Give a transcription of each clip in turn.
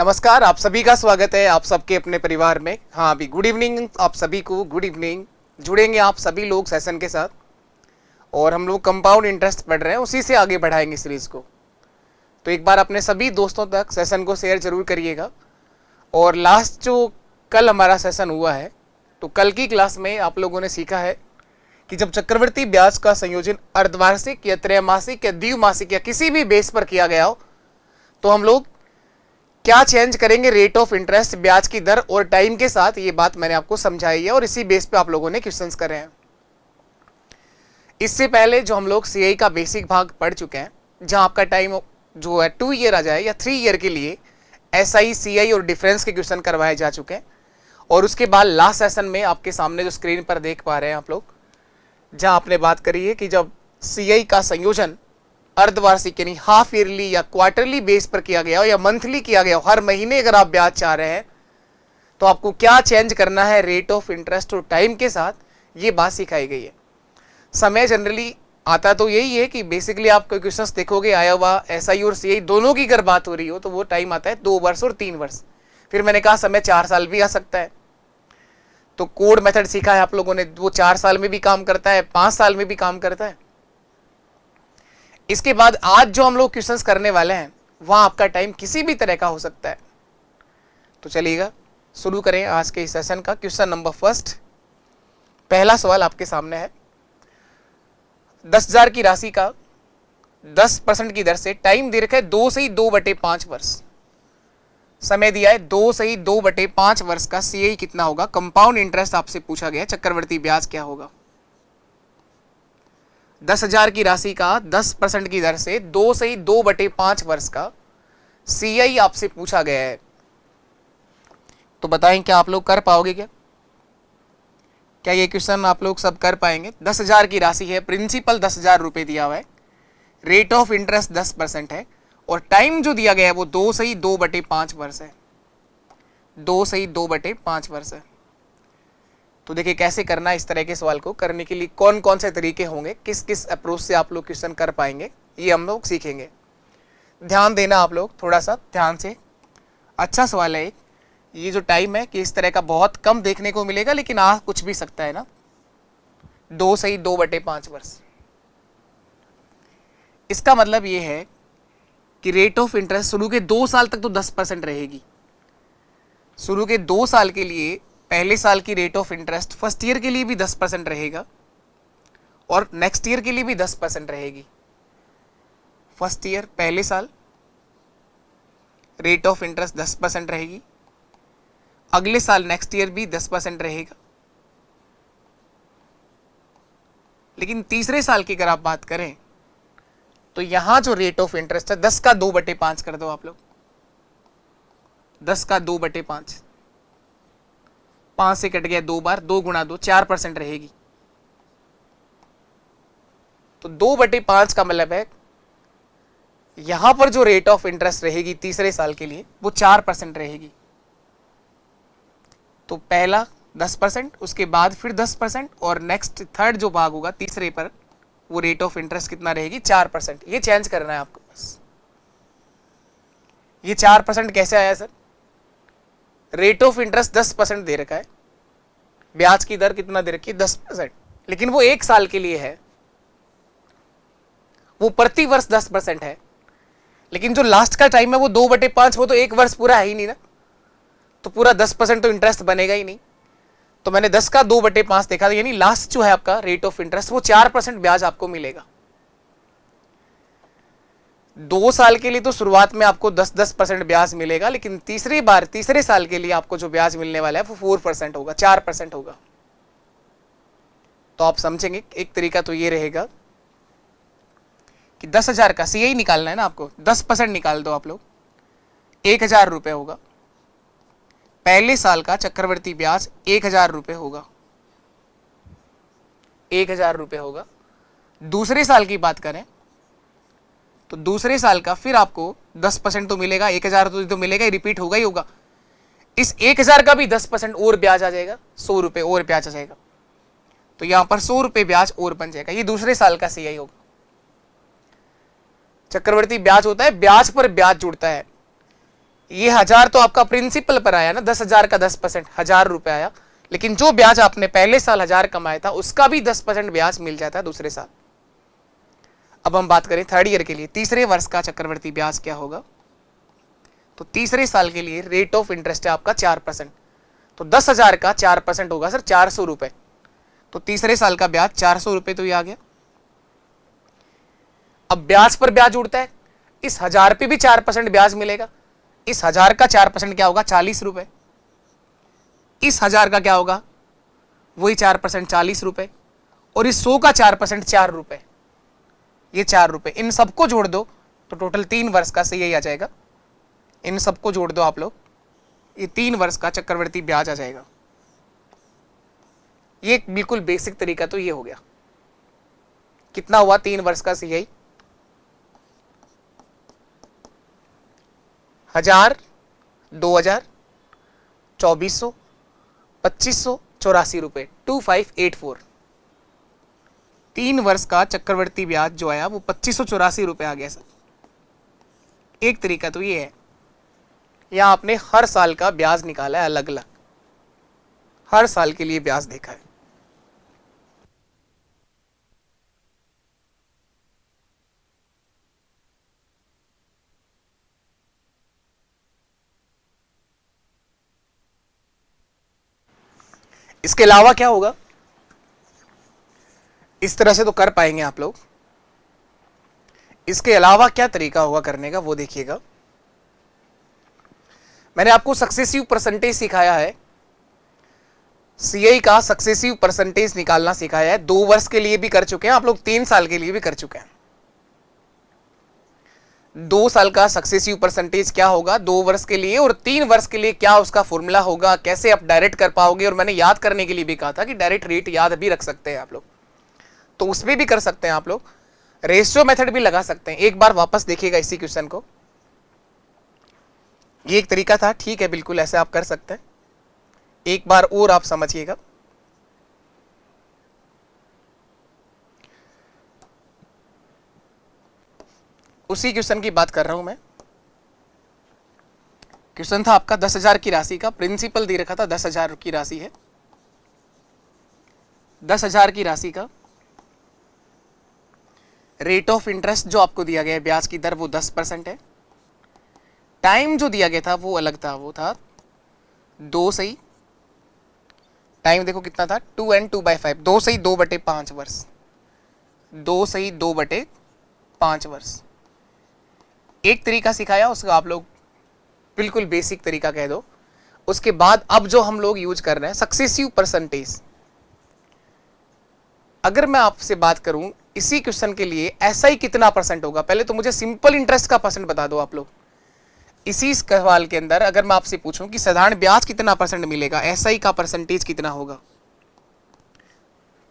नमस्कार, आप सभी का स्वागत है आप सबके अपने परिवार में। हाँ, अभी गुड इवनिंग आप सभी को। Good evening. जुड़ेंगे आप सभी लोग सेशन के साथ और हम लोग कंपाउंड इंटरेस्ट पढ़ रहे हैं, उसी से आगे बढ़ाएंगे सीरीज़ को। तो एक बार अपने सभी दोस्तों तक सेशन को शेयर जरूर करिएगा। और लास्ट जो कल हमारा सेशन हुआ है, तो कल की क्लास में आप लोगों ने सीखा है कि जब चक्रवृद्धि ब्याज का संयोजन अर्धवार्षिक या त्रैमासिक या द्विमासिक या किसी भी बेस पर किया गया हो, तो हम लोग क्या चेंज करेंगे रेट ऑफ इंटरेस्ट, ब्याज की दर और टाइम के साथ। ये बात मैंने आपको समझाई है और इसी बेस पे आप लोगों ने क्वेश्चंस करे हैं। इससे पहले जो हम लोग सीआई का बेसिक भाग पढ़ चुके हैं, जहां आपका टाइम जो है 2 ईयर आ जाए या 3 ईयर के लिए एसआई, सीआई और डिफरेंस के क्वेश्चन करवाए जा चुके हैं। और उसके बाद लास्ट सेशन में आपके सामने जो स्क्रीन पर देख पा रहे हैं आप लोग, जहां आपने बात करी है कि जब सीआई का संयोजन अर्धवार्षिक यानी हाफ ईयरली या क्वार्टरली बेस पर किया गया हो या मंथली किया गया हो, हर महीने अगर आप ब्याज चाह रहे हैं तो आपको क्या चेंज करना है रेट ऑफ इंटरेस्ट और टाइम के साथ, ये बात सिखाई गई है। समय जनरली आता तो यही है कि बेसिकली आप कोई क्वेश्चंस देखोगे आया हुआ एसआई और सीआई दोनों की अगर बात हो रही हो, तो वो टाइम आता है 2 वर्ष और 3 वर्ष। फिर मैंने कहा समय 4 साल भी आ सकता है। तो कोड मेथड सीखा है आप लोगों ने, वो 4 साल में भी काम करता है, 5 साल में भी काम करता है। इसके बाद आज जो हम लोग क्वेश्चंस करने वाले हैं, वहां आपका टाइम किसी भी तरह का हो सकता है। तो चलिएगा शुरू करें आज के इस सेशन का। क्वेश्चन नंबर फर्स्ट, पहला सवाल आपके सामने है। 10,000 की राशि का 10% की दर से टाइम दे रखा है 2 से 2/5 वर्ष। समय दिया है 2 से 2/5 वर्ष का। सीआई कितना होगा? कंपाउंड इंटरेस्ट आपसे पूछा गया, चक्रवृद्धि ब्याज क्या होगा? 10,000 की राशि का 10% की दर से 2 से 2/5 वर्ष का सीआई आपसे पूछा गया है। तो बताएं क्या आप लोग कर पाओगे? क्या ये क्वेश्चन आप लोग सब कर पाएंगे? 10,000 की राशि है, प्रिंसिपल 10,000 रुपए दिया हुआ है, रेट ऑफ इंटरेस्ट 10% है और टाइम जो दिया गया है वो 2 से 2/5 वर्ष है। 2 से 2/5 वर्ष है। तो देखिए कैसे करना है इस तरह के सवाल को करने के लिए, कौन कौन से तरीके होंगे, किस किस अप्रोच से आप लोग क्वेश्चन कर पाएंगे, ये हम लोग सीखेंगे। ध्यान देना आप लोग थोड़ा सा ध्यान से। अच्छा सवाल है एक। ये जो टाइम है कि इस तरह का बहुत कम देखने को मिलेगा, लेकिन आ कुछ भी सकता है ना। 2 से 2/5 वर्ष। इसका मतलब ये है कि रेट ऑफ इंटरेस्ट शुरू के 2 साल तक तो 10% रहेगी। शुरू के 2 साल के लिए पहले साल की rate of interest first year के लिए भी 10% रहेगा और नेक्स्ट ईयर के लिए भी 10% रहेगी। फर्स्ट ईयर पहले साल रेट ऑफ इंटरेस्ट 10% रहेगी, अगले साल नेक्स्ट ईयर भी 10% रहेगा। लेकिन तीसरे साल की अगर आप बात करें तो यहां जो रेट ऑफ इंटरेस्ट है 10 का 2/5 कर दो आप लोग। 10 का 2/5, 5 से कट गया 2 बार, 2 गुणा 2 4% रहेगी। तो 2/5 का मतलब है यहां पर जो रेट ऑफ इंटरेस्ट रहेगी तीसरे साल के लिए वो 4% रहेगी। तो पहला 10%, उसके बाद फिर 10% और नेक्स्ट थर्ड जो भाग होगा तीसरे पर वो रेट ऑफ इंटरेस्ट कितना रहेगी? 4%। ये चेंज करना है आपको बस। ये 4% कैसे आया सर? रेट ऑफ इंटरेस्ट 10% दे रखा है, ब्याज की दर कितना दे रखी है? 10%, लेकिन वो 1 साल के लिए है, वो प्रति वर्ष 10% है। लेकिन जो लास्ट का टाइम है वो 2/5, वो तो 1 वर्ष पूरा है ही नहीं ना, तो पूरा 10% तो इंटरेस्ट बनेगा ही नहीं। तो मैंने 10 का 2/5 देखा, यानी लास्ट जो है आपका रेट ऑफ इंटरेस्ट वो 4% ब्याज आपको मिलेगा। 2 साल के लिए तो शुरुआत में आपको 10% ब्याज मिलेगा, लेकिन तीसरे साल के लिए आपको जो ब्याज मिलने वाला है वो 4% होगा, 4% होगा। तो आप समझेंगे एक तरीका तो ये रहेगा कि 10,000 का सीआई निकालना है ना आपको, 10% निकाल दो आप लोग, 1,000 रुपए होगा। पहले साल का चक्रवृद्धि ब्याज 1,000 रुपए होगा, 1,000 रुपए होगा। दूसरे साल की बात करें तो दूसरे साल का फिर आपको 10% तो मिलेगा, 1,000 तो मिलेगा ही, रिपीट होगा ही होगा। इस 1,000 का भी 10% और ब्याज आ जाएगा, 100 रुपए और ब्याज आ जाएगा। तो यहां पर 100 रुपए ब्याज और बन जाएगा। ये दूसरे साल का सीआई होगा। चक्रवृद्धि ब्याज होता है, ब्याज पर ब्याज जुड़ता है। ये 1000 तो आपका प्रिंसिपल पर आया ना, 10,000 का 10%, 1000 रुपए आया, लेकिन जो ब्याज आपने पहले साल 1000 कमाया था उसका भी 10% ब्याज मिल जाता है दूसरे साल। अब हम बात करें थर्ड ईयर के लिए, तीसरे वर्ष का चक्रवृद्धि ब्याज क्या होगा। तो तीसरे साल के लिए रेट ऑफ इंटरेस्ट है आपका 4%। तो 10,000 का 4% होगा सर 400 रुपए। तो तीसरे साल का ब्याज 400 रुपए तो ये आ गया। अब ब्याज पर ब्याज उड़ता है, इस 1000 पे भी 4% ब्याज मिलेगा। इस 1000 का 4% क्या होगा 40 रुपए। इस 1000 का क्या होगा वही 4% 40 रुपए, और इस 100 का 4% 4 रुपए, ये 4 रुपए। इन सबको जोड़ दो तो टोटल 3 वर्ष का CI आ जाएगा। इन सबको जोड़ दो आप लोग, ये 3 वर्ष का चक्रवृद्धि ब्याज आ जाएगा। ये बिल्कुल बेसिक तरीका तो ये हो गया। कितना हुआ 3 वर्ष का CI, 1000, 2000, 2400, 2500, 84 रुपए, 2584। 3 वर्ष का चक्रवृद्धि ब्याज जो आया वो 2584 रुपए आ गया सर। एक तरीका तो ये है, यहां आपने हर साल का ब्याज निकाला है अलग अलग, हर साल के लिए ब्याज देखा है। इसके अलावा क्या होगा, इस तरह से तो कर पाएंगे आप लोग, इसके अलावा क्या तरीका होगा करने का वो देखिएगा। मैंने आपको सक्सेसिव परसेंटेज सिखाया है, CI का सक्सेसिव परसेंटेज निकालना सिखाया है। 2 वर्ष के लिए भी कर चुके हैं आप लोग, 3 साल के लिए भी कर चुके हैं। 2 साल का सक्सेसिव परसेंटेज क्या होगा 2 वर्ष के लिए, और 3 वर्ष के लिए क्या उसका फॉर्मूला होगा, कैसे आप डायरेक्ट कर पाओगे। और मैंने याद करने के लिए भी कहा था कि डायरेक्ट रेट याद भी रख सकते हैं आप लोग, तो उसमें भी कर सकते हैं आप लोग। रेशियो मेथड भी लगा सकते हैं। एक बार वापस देखिएगा इसी क्वेश्चन को, ये एक तरीका था, ठीक है, बिल्कुल ऐसे आप कर सकते हैं। एक बार और आप समझिएगा। उसी क्वेश्चन की बात कर रहा हूं मैं। क्वेश्चन था आपका 10,000 की राशि का, प्रिंसिपल दे रखा था 10,000 की राशि है, 10,000 की राशि का रेट ऑफ इंटरेस्ट जो आपको दिया गया है, ब्याज की दर वो 10% है। टाइम जो दिया गया था वो अलग था, वो था 2 सही, टाइम देखो कितना था 2 and 2/5, 2 सही 2/5 वर्ष, 2 सही 2/5 वर्ष। एक तरीका सिखाया उसका आप लोग बिल्कुल बेसिक तरीका कह दो। उसके बाद अब जो हम लोग यूज कर रहे हैं सक्सेसिव परसेंटेज। अगर मैं आपसे बात करूं इसी क्वेश्चन के लिए SI कितना परसेंट होगा, पहले तो मुझे सिंपल इंटरेस्ट का परसेंट बता दो आप लोग। इसी सवाल के अंदर अगर मैं आपसे पूछूं कि साधारण ब्याज कितना परसेंट मिलेगा, SI का परसेंटेज कितना होगा।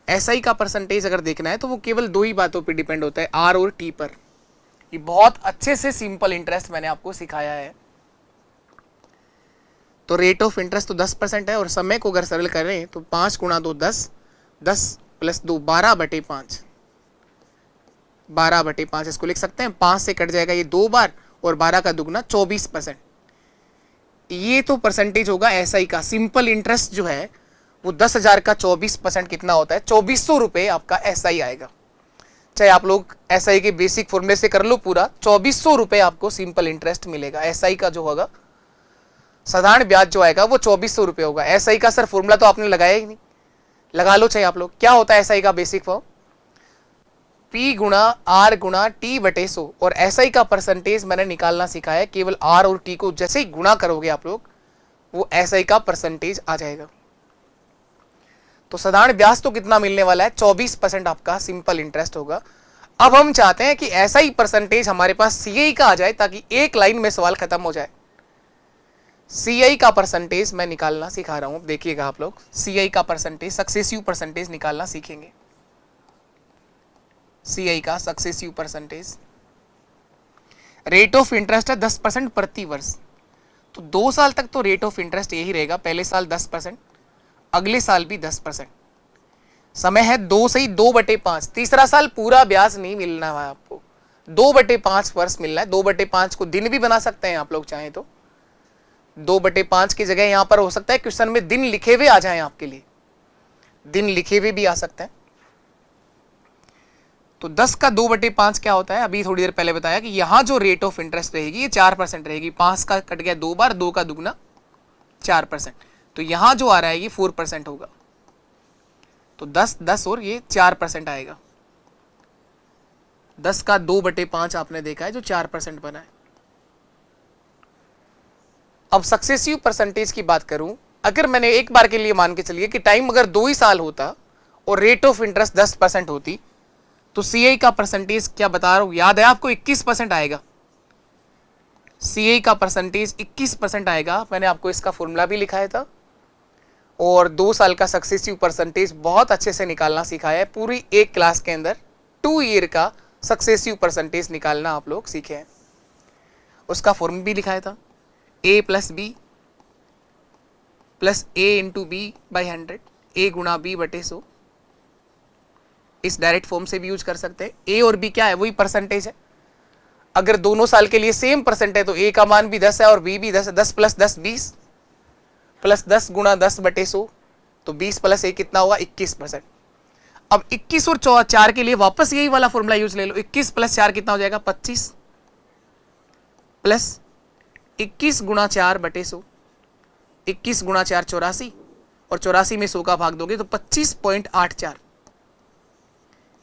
SI का परसेंटेज अगर देखना है तो वो केवल 2 ही बातों पर डिपेंड होता है, R और T पर। ये बहुत अच्छे से सिंपल इंटरेस्ट मैंने आपको सिखाया है। तो रेट ऑफ इंटरेस्ट तो 10% है, और समय को अगर सरल करें तो 5 × 2 10, 10 + 2 12/5, 12/5 इसको लिख सकते हैं। 5 से कट जाएगा ये 2 बार, और 12 का दुगना 24%। ये तो परसेंटेज होगा SI का। सिंपल इंटरेस्ट जो है वो 10,000 का 24% कितना होता है, 2400 रुपए आपका SI आएगा। चाहे आप लोग SI के बेसिक फॉर्मूले से कर लो पूरा, 2400 रुपए आपको सिंपल इंटरेस्ट मिलेगा। SI का जो होगा साधारण ब्याज जो आएगा वो 2400 रुपए होगा। SI का सर फॉर्मूला तो आपने लगाया ही नहीं, लगा लो चाहे आप लोग। क्या होता है SI का basic form, P × R × T/100, और SI का परसेंटेज मैंने निकालना सिखाया है। केवल R और T को जैसे ही गुणा करोगे आप लोग वो SI का परसेंटेज आ जाएगा। तो साधारण ब्याज तो कितना मिलने वाला है, 24% आपका सिंपल इंटरेस्ट होगा। अब हम चाहते हैं कि SI परसेंटेज हमारे पास CI का आ जाए ताकि एक लाइन में सवाल खत्म हो जाए। CI का परसेंटेज मैं निकालना सिखा रहा हूं, देखिएगा आप लोग। CI का परसेंटेज, सक्सेसिव परसेंटेज निकालना सीखेंगे। CI का successive percentage, rate of interest है 10% प्रति वर्ष। तो 2 साल तक तो रेट ऑफ इंटरेस्ट यही रहेगा, पहले साल 10%, अगले साल भी 10%। समय है 2 सही 2/5, तीसरा साल पूरा ब्याज नहीं मिलना है आपको, 2/5 वर्ष मिलना है। 2/5 को दिन भी बना सकते हैं आप लोग चाहें तो, 2/5 की जगह यहां पर हो सकता है क्वेश्चन में दिन लिखे हुए आ जाएं, आपके लिए दिन लिखे हुए भी आ सकते हैं। तो 10 का 2/5 क्या होता है, अभी थोड़ी देर पहले बताया कि यहां जो रेट ऑफ इंटरेस्ट रहेगी ये 4% रहेगी। 5 का कट गया 2 बार, 2 का दुगना 4%, तो यहां जो आ रहा है ये 4% होगा। तो 10 10 और ये 4% आएगा। 10 का 2/5 आपने देखा है जो 4% बना है। अब सक्सेसिव परसेंटेज की बात करूं, अगर मैंने एक बार के लिए मान के चलिए कि टाइम अगर 2 ही साल होता और रेट ऑफ इंटरेस्ट 10% होती, तो सीआई का परसेंटेज क्या बता रहा हूं, याद है आपको, 21% आएगा। सीआई का परसेंटेज 21% आएगा। मैंने आपको इसका फॉर्मूला भी लिखाया था और 2 साल का सक्सेसिव परसेंटेज बहुत अच्छे से निकालना सिखाया है। पूरी एक क्लास के अंदर 2 ईयर का सक्सेसिव परसेंटेज निकालना आप लोग सीखे हैं। उसका फॉर्मूला भी लिखाया था, a plus B plus A into B by 100, A गुणा बी बटे 100। इस डायरेक्ट फॉर्म से भी यूज कर सकते हैं। ए और बी क्या है, वही परसेंटेज है। अगर दोनों साल के लिए सेम परसेंट है तो ए का मान भी 10 है और बी भी 10 है। 10 प्लस 10 20 प्लस 10 गुणा 10 बटे 100, तो 20 प्लस ए कितना होगा, 21%। अब 21 और 4 के लिए वापस यही वाला फॉर्मूला यूज ले लो। 21 प्लस 4 कितना हो जाएगा, 25 प्लस 21 गुणा 4 बटे 100। 21 गुणा 4 84, और 84 में 100 का भाग दोगे तो 25.84।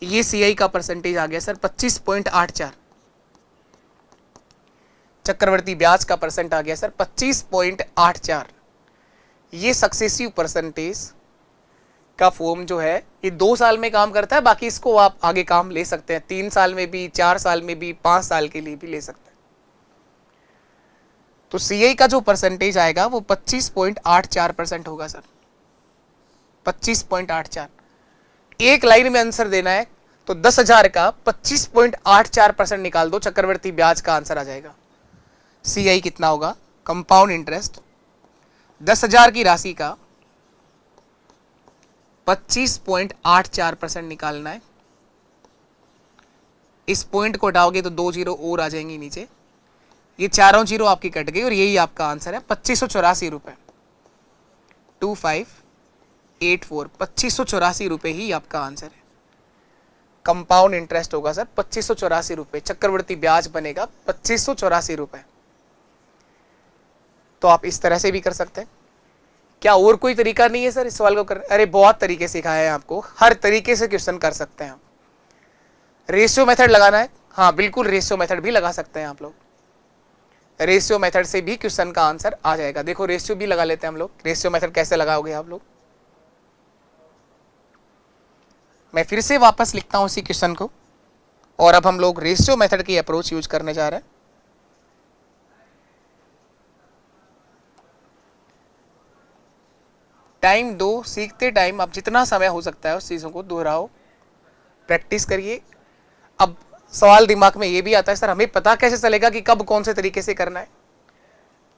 ये सीआई का परसेंटेज आ गया सर, 25.84। चक्रवर्ती ब्याज का परसेंट आ गया सर 25.84। ये सक्सेसिव परसेंटेज का फॉर्म जो है ये 2 साल में काम करता है, बाकी इसको आप आगे काम ले सकते हैं 3 साल में भी, 4 साल में भी, 5 साल के लिए भी ले सकते हैं। तो सीआई का जो परसेंटेज आएगा वो 25.84% होगा सर, 25.84। एक लाइन में आंसर देना है तो 10,000 का 25.84% निकाल दो, चक्रवर्ती ब्याज का आंसर आ जाएगा। सीआई कितना होगा, कंपाउंड इंटरेस्ट 10,000 की राशि का 25.84% निकालना है। इस पॉइंट को हटाओगे तो 2 जीरो और आ जाएंगी नीचे, ये चारों जीरो आपकी कट गई और यही आपका आंसर है 2584 रुपए। 2584, 2584 रुपए ही आपका आंसर है। कंपाउंड इंटरेस्ट होगा सर 2584 रुपए, चक्रवर्ती ब्याज बनेगा 2584 रुपए। तो आप इस तरह से भी कर सकते हैं। क्या और कोई तरीका नहीं है सर इस सवाल को करने? अरे बहुत तरीके सिखाए हैं आपको, हर तरीके से क्वेश्चन कर सकते हैं आप। रेशियो मेथड लगाना है, हाँ बिल्कुल रेशियो मेथड भी लगा सकते हैं आप लोग। रेशियो मेथड से भी क्वेश्चन का आंसर आ जाएगा। देखो रेशियो भी लगा लेते हैं हम लोग। रेशियो मेथड कैसे लगाओगे आप लोग, मैं फिर से वापस लिखता हूं इसी क्वेश्चन को, और अब हम लोग रेशियो मेथड की अप्रोच यूज करने जा रहे हैं। टाइम दो, सीखते टाइम आप जितना समय हो सकता है उस चीज़ों को दोहराओ, प्रैक्टिस करिए। अब सवाल दिमाग में ये भी आता है सर हमें पता कैसे चलेगा कि कब कौन से तरीके से करना है,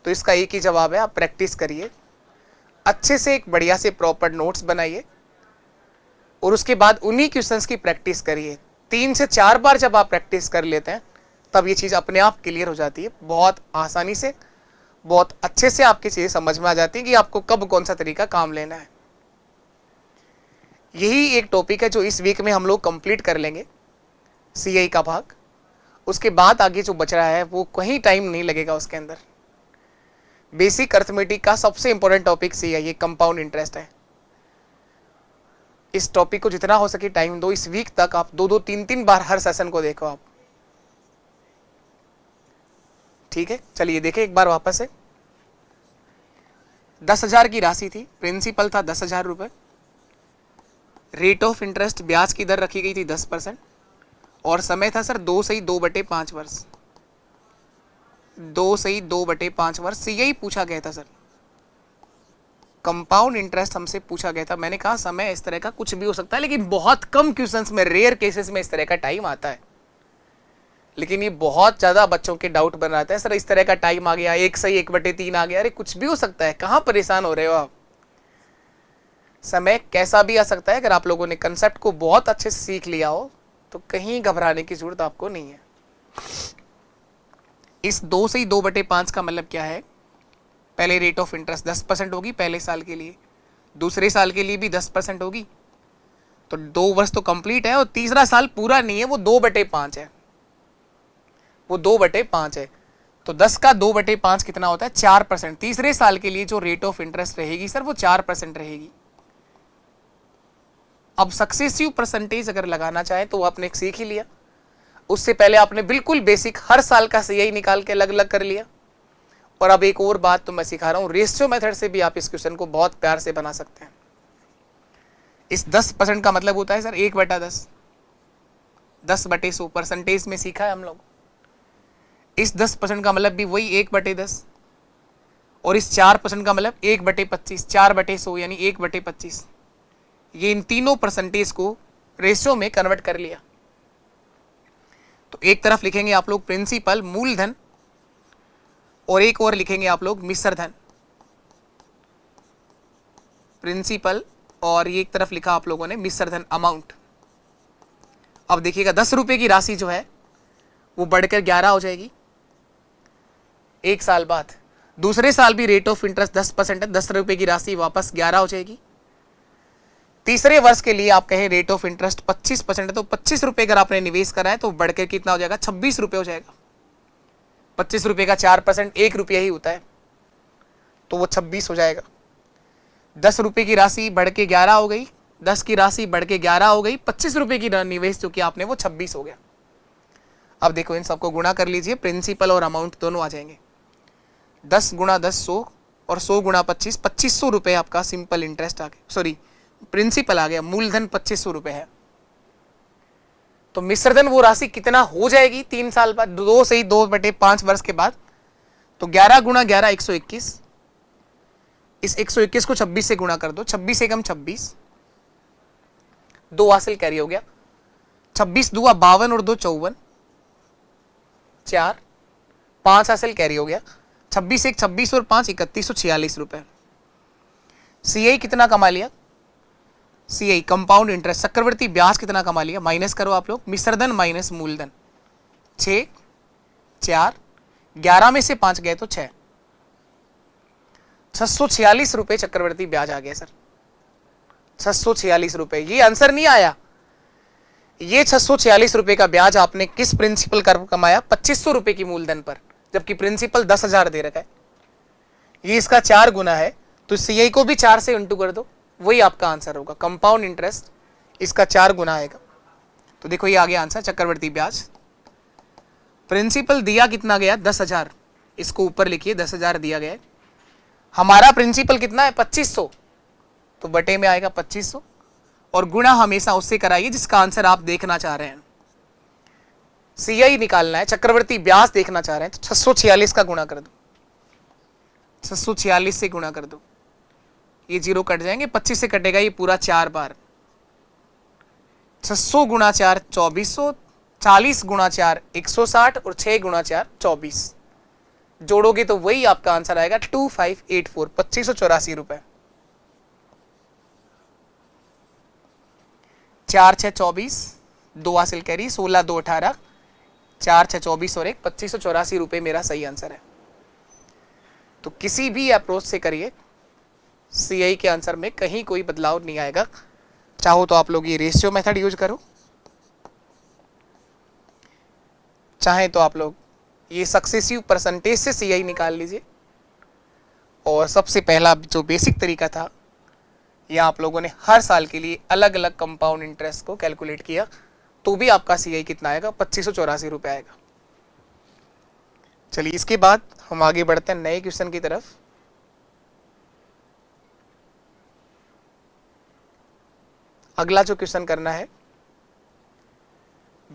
तो इसका एक ही जवाब है, आप प्रैक्टिस करिए अच्छे से, एक बढ़िया से प्रॉपर नोट्स बनाइए और उसके बाद उन्हीं क्वेश्चंस की प्रैक्टिस करिए। 3 से 4 बार जब आप प्रैक्टिस कर लेते हैं तब ये चीज़ अपने आप क्लियर हो जाती है। बहुत आसानी से, बहुत अच्छे से आपकी चीज़ें समझ में आ जाती है कि आपको कब कौन सा तरीका काम लेना है। यही एक टॉपिक है जो इस वीक में हम लोग कंप्लीट कर लेंगे, सीआई का भाग। उसके बाद आगे जो बच रहा है वो कहीं टाइम नहीं लगेगा उसके अंदर। बेसिक अर्थमेटिक का सबसे इंपॉर्टेंट टॉपिक सीआई, ये कंपाउंड इंटरेस्ट है। इस टॉपिक को जितना हो सके टाइम दो। इस वीक तक आप 2-2, 3-3 बार हर सेशन को देखो आप, ठीक है। चलिए देखें एक बार वापस से। 10,000 की राशि थी, प्रिंसिपल था 10,000 रुपए, रेट ऑफ इंटरेस्ट ब्याज की दर रखी गई थी 10%, और समय था सर 2 से 2/5 वर्ष। 2 से 2/5 वर्ष से यही पूछा गया था सर। कंपाउंड इंटरेस्ट हमसे पूछा गया था। मैंने कहा समय इस तरह का कुछ भी हो सकता है, लेकिन बहुत कम क्वेश्चंस में, रेयर केसेस में इस तरह का टाइम आता है। लेकिन ये बहुत ज़्यादा बच्चों के डाउट बन रहा है सर इस तरह का टाइम आ गया, 1 से 1/3 आ गया। अरे कुछ भी हो सकता है, कहाँ परेशान हो रहे हो आप। समय कैसा भी आ सकता है। अगर आप लोगों ने कंसेप्ट को बहुत अच्छे से सीख लिया हो तो कहीं घबराने की जरूरत आपको नहीं है। इस 2 से 2/5 का मतलब क्या है, पहले रेट ऑफ इंटरेस्ट 10% होगी पहले साल के लिए, दूसरे साल के लिए भी 10% होगी, तो 2 वर्ष तो कंप्लीट है, और तीसरा साल पूरा नहीं है, वो 2/5 है, वो 2/5 है। तो 10 का 2/5 कितना होता है? 4%। तीसरे साल के लिए जो रेट ऑफ इंटरेस्ट रहेगी सर वो 4% रहेगी। अब सक्सेसिव परसेंटेज अगर लगाना चाहे तो वो आपने सीख ही लिया, उससे पहले आपने बिल्कुल बेसिक हर साल का सीआई निकाल के अलग अलग कर लिया। और अब एक और बात तो मैं सिखा रहा हूं, रेशियो मेथड से भी आप इस क्वेश्चन को बहुत प्यार से बना सकते हैं। इस 10% का मतलब होता है सर 1/10, 10/100 परसेंटेज में सीखा है हम लोग। इस 10% का मतलब भी वही 1/10, और इस 4% का मतलब 1/25, 4/100 यानी 1/25। ये इन तीनों परसेंटेज को रेशियो में कन्वर्ट कर लिया। तो एक तरफ लिखेंगे आप लोग प्रिंसिपल मूलधन, और एक और लिखेंगे आप लोग मिश्र धन। प्रिंसिपल और ये एक तरफ लिखा आप लोगों ने मिश्र धन अमाउंट। अब देखिएगा 10 रुपए की राशि जो है वो बढ़कर 11 हो जाएगी एक साल बाद। दूसरे साल भी रेट ऑफ इंटरेस्ट 10% है, 10 रुपए की राशि वापस 11 हो जाएगी। तीसरे वर्ष के लिए आप कहें रेट ऑफ इंटरेस्ट 25% है, तो 25 रुपए अगर आपने निवेश करा है तो बढ़कर कितना हो जाएगा? 26 रुपए हो जाएगा। 25 रुपए का 4% 1 रुपया ही होता है, तो वो 26 हो जाएगा। 10 रुपए की राशि बढ़ के 11 हो गई, 10 की राशि बढ़ के 11 हो गई, 25 रुपए की निवेश जो कि आपने वो 26 हो गया। अब देखो इन सबको गुणा कर लीजिए, प्रिंसिपल और अमाउंट दोनों आ जाएंगे। 10 × 10 100, और 100 × 25 2500 रुपए आपका सिंपल इंटरेस्ट आ गया, सॉरी प्रिंसिपल आ गया। मूलधन 2500 रुपए है। तो मिश्रधन वो राशि कितना हो जाएगी 3 साल बाद, 2 से ही 2/5 वर्ष के बाद? तो 11 × 11 121, इस 121 को 26 से गुणा कर दो, 26 एकम 26, 2 हासिल कैरी हो गया, 26 दूआ 52 और 2 54, 4, 5 हासिल कैरी हो गया, 26 एक 26 और 5 3146 रुपए। सीआई कितना कमा लिया? सीआई कंपाउंड इंटरेस्ट चक्रवर्ती ब्याज कितना कमा लिया? माइनस करो आप लोग, मिश्रधन माइनस मूलधन, 6 4, 11 में से 5 गए तो 6, 646 रुपए चक्रवर्ती ब्याज आ गया सर। 646 रुपए, ये आंसर नहीं आया। ये 646 रुपए का ब्याज आपने किस प्रिंसिपल कर कमाया? 2500 रुपए की मूलधन पर, जबकि प्रिंसिपल 10,000 दे रखा है। ये इसका 4 गुना है, तो सीआई को भी 4 से इंटू कर दो, वही आपका आंसर होगा। कंपाउंड इंटरेस्ट इसका 4 गुना आएगा। तो देखो ये आ गया आंसर, चक्रवर्ती ब्याज। प्रिंसिपल दिया कितना गया? 10,000, इसको ऊपर लिखिए 10,000 दिया गया। हमारा प्रिंसिपल कितना है? 2500, तो बटे में आएगा 2500, और गुणा हमेशा उससे कराइए जिसका आंसर आप देखना चाह रहे हैं। सीआई निकालना है, चक्रवर्ती ब्याज देखना चाह रहे हैं, तो 646 का गुणा कर दो, 646 से गुणा कर दो, ये 0 कट जाएंगे, 25 से कटेगा ये पूरा 4 बार। 600 × 4 2400, 40 × 4 160, और 6 × 4 24, जोड़ोगे तो वही आपका आंसर आएगा 2584, 2584 रुपए। 4 6 24, 2 हासिल करी, 16 2 18, 4 6 24 और 1 2584 रुपए मेरा सही आंसर है। तो किसी भी अप्रोच से करिए, सीआई के आंसर में कहीं कोई बदलाव नहीं आएगा। चाहो तो आप लोग ये रेशियो मेथड यूज करो, चाहे तो आप लोग ये सक्सेसिव परसेंटेज से सीआई निकाल लीजिए। और सबसे पहला जो बेसिक तरीका था, यह आप लोगों ने हर साल के लिए अलग अलग कंपाउंड इंटरेस्ट को कैलकुलेट किया, तो भी आपका सीआई कितना आएगा? 2584 रुपए आएगा। चलिए इसके बाद हम आगे बढ़ते हैं नए क्वेश्चन की तरफ। अगला जो क्वेश्चन करना है,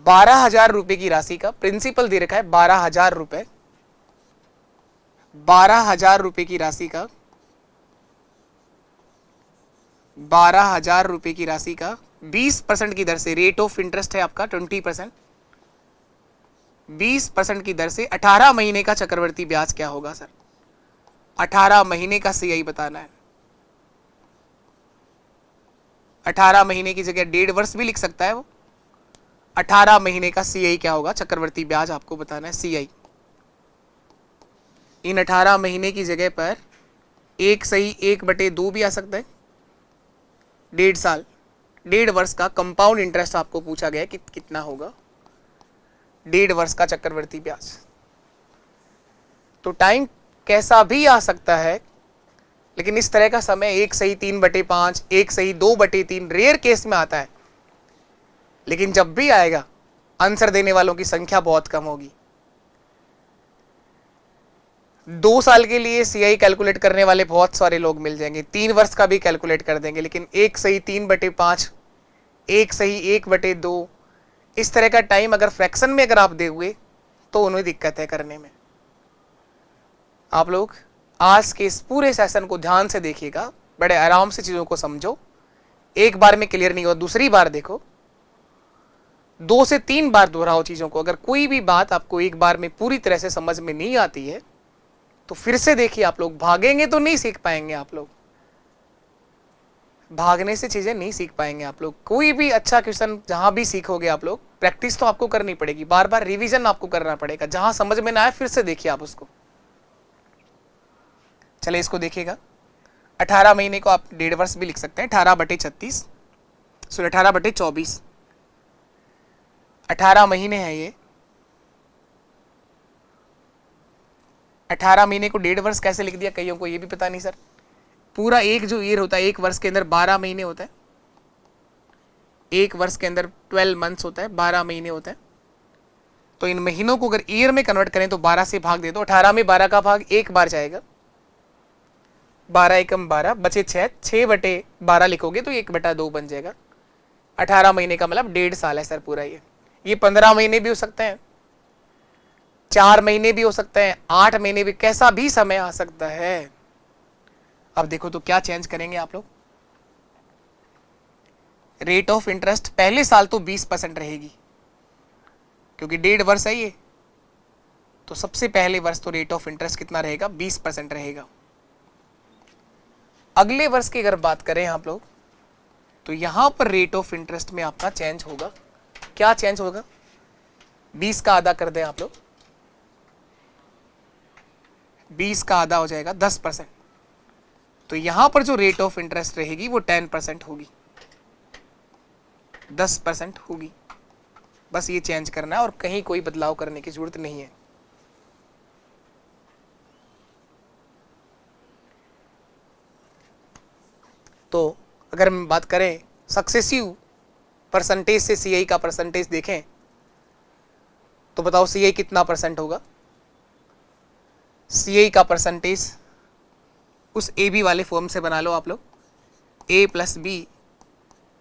12,000 रुपए की राशि का प्रिंसिपल दे रखा है 12,000 रुपए, 12,000 रुपए की राशि का 12,000 रुपए की राशि का 20% की दर से, रेट ऑफ इंटरेस्ट है आपका 20%, 20% की दर से 18 महीने का चक्रवर्ती ब्याज क्या होगा सर? 18 महीने का सीआई बताना है। 18 महीने की जगह 1.5 वर्ष भी लिख सकता है वो। 18 महीने का सीआई क्या होगा? चक्रवर्ती ब्याज आपको बताना है, सीआई। इन 18 महीने की जगह पर 1/2 भी आ सकता है। 1.5 साल, 1.5 वर्ष का कंपाउंड इंटरेस्ट आपको पूछा गया कि कितना होगा, 1.5 वर्ष का चक्रवृद्धि ब्याज। तो टाइम कैसा भी आ सकता है, लेकिन इस तरह का समय 1/3/5, 1/2/3 रेयर केस में आता है, लेकिन जब भी आएगा आंसर देने वालों की संख्या बहुत कम होगी। 2 साल के लिए सीआई कैलकुलेट करने वाले बहुत सारे लोग मिल जाएंगे, 3 वर्ष का भी कैलकुलेट कर देंगे, लेकिन 1/3/5, 1/1/2 इस तरह का टाइम अगर फ्रैक्शन में अगर आप दोगे तो उन्हें दिक्कत है करने में। आप लोग आज के इस पूरे सेशन को ध्यान से देखिएगा, बड़े आराम से चीजों को समझो, एक बार में क्लियर नहीं हो दूसरी बार देखो, 2 से 3 बार दोहराओ चीजों को। अगर कोई भी बात आपको एक बार में पूरी तरह से समझ में नहीं आती है तो फिर से देखिए। आप लोग भागेंगे तो नहीं सीख पाएंगे, आप लोग भागने से चीजें नहीं सीख पाएंगे। आप लोग कोई भी अच्छा क्वेश्चन जहां भी सीखोगे आप लोग, प्रैक्टिस तो आपको करनी पड़ेगी, बार बार रिवीजन आपको करना पड़ेगा, जहां समझ में ना आए फिर से देखिए आप उसको। चले इसको देखिएगा, 18 महीने को आप 1.5 वर्ष भी लिख सकते हैं, 18/36, सॉरी 18/24, 18 महीने हैं ये। 18 महीने को 1.5 वर्ष कैसे लिख दिया, कईयों को ये भी पता नहीं सर। पूरा एक जो ईयर होता है, एक वर्ष के अंदर 12 महीने होता है, एक वर्ष के अंदर 12 मंथ्स होता है, 12 महीने होते हैं। तो इन महीनों को अगर ईयर में कन्वर्ट करें तो 12 से भाग दे दो, 18 में 12 का भाग एक बार जाएगा, 12 एकम 12 बचे 6, 6/12 लिखोगे तो 1/2 बन जाएगा। 18 महीने का मतलब 1.5 साल है सर पूरा। ये 15 महीने भी हो सकते हैं, 4 महीने भी हो सकते हैं, 8 महीने भी, कैसा भी समय आ सकता है। अब देखो तो क्या चेंज करेंगे आप लोग। रेट ऑफ इंटरेस्ट पहले साल तो 20% रहेगी, क्योंकि 1.5 वर्ष है ये, तो सबसे पहले वर्ष तो रेट ऑफ इंटरेस्ट कितना रहेगा, 20% रहेगा। अगले वर्ष की अगर बात करें आप लोग, तो यहां पर रेट ऑफ इंटरेस्ट में आपका चेंज होगा। क्या चेंज होगा, 20 का आधा कर दें आप लोग, 20 का आधा हो जाएगा 10%। तो यहां पर जो रेट ऑफ इंटरेस्ट रहेगी वो 10% होगी, 10% होगी। बस ये चेंज करना है और कहीं कोई बदलाव करने की जरूरत नहीं है। तो अगर हम बात करें सक्सेसिव परसेंटेज से सीआई का परसेंटेज देखें तो बताओ सीआई कितना परसेंट होगा। सीआई का परसेंटेज उस ए बी वाले फॉर्म से बना लो आप लोग, a + b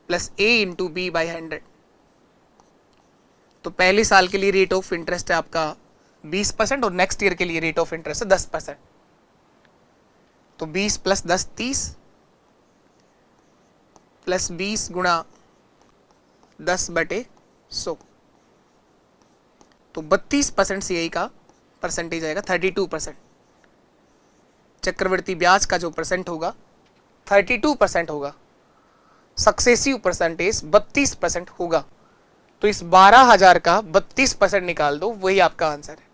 + a × b/100। तो पहले साल के लिए रेट ऑफ इंटरेस्ट है आपका 20% और नेक्स्ट ईयर के लिए रेट ऑफ इंटरेस्ट है 10%। तो 20 + 10 30 + 20 × 10/100, तो 32% सीआई का परसेंटेज आएगा, 32%। चक्रवृद्धि ब्याज का जो परसेंट होगा 32% होगा, सक्सेसिव परसेंटेज 32% होगा। तो इस 12,000 का 32% निकाल दो, वही आपका आंसर है।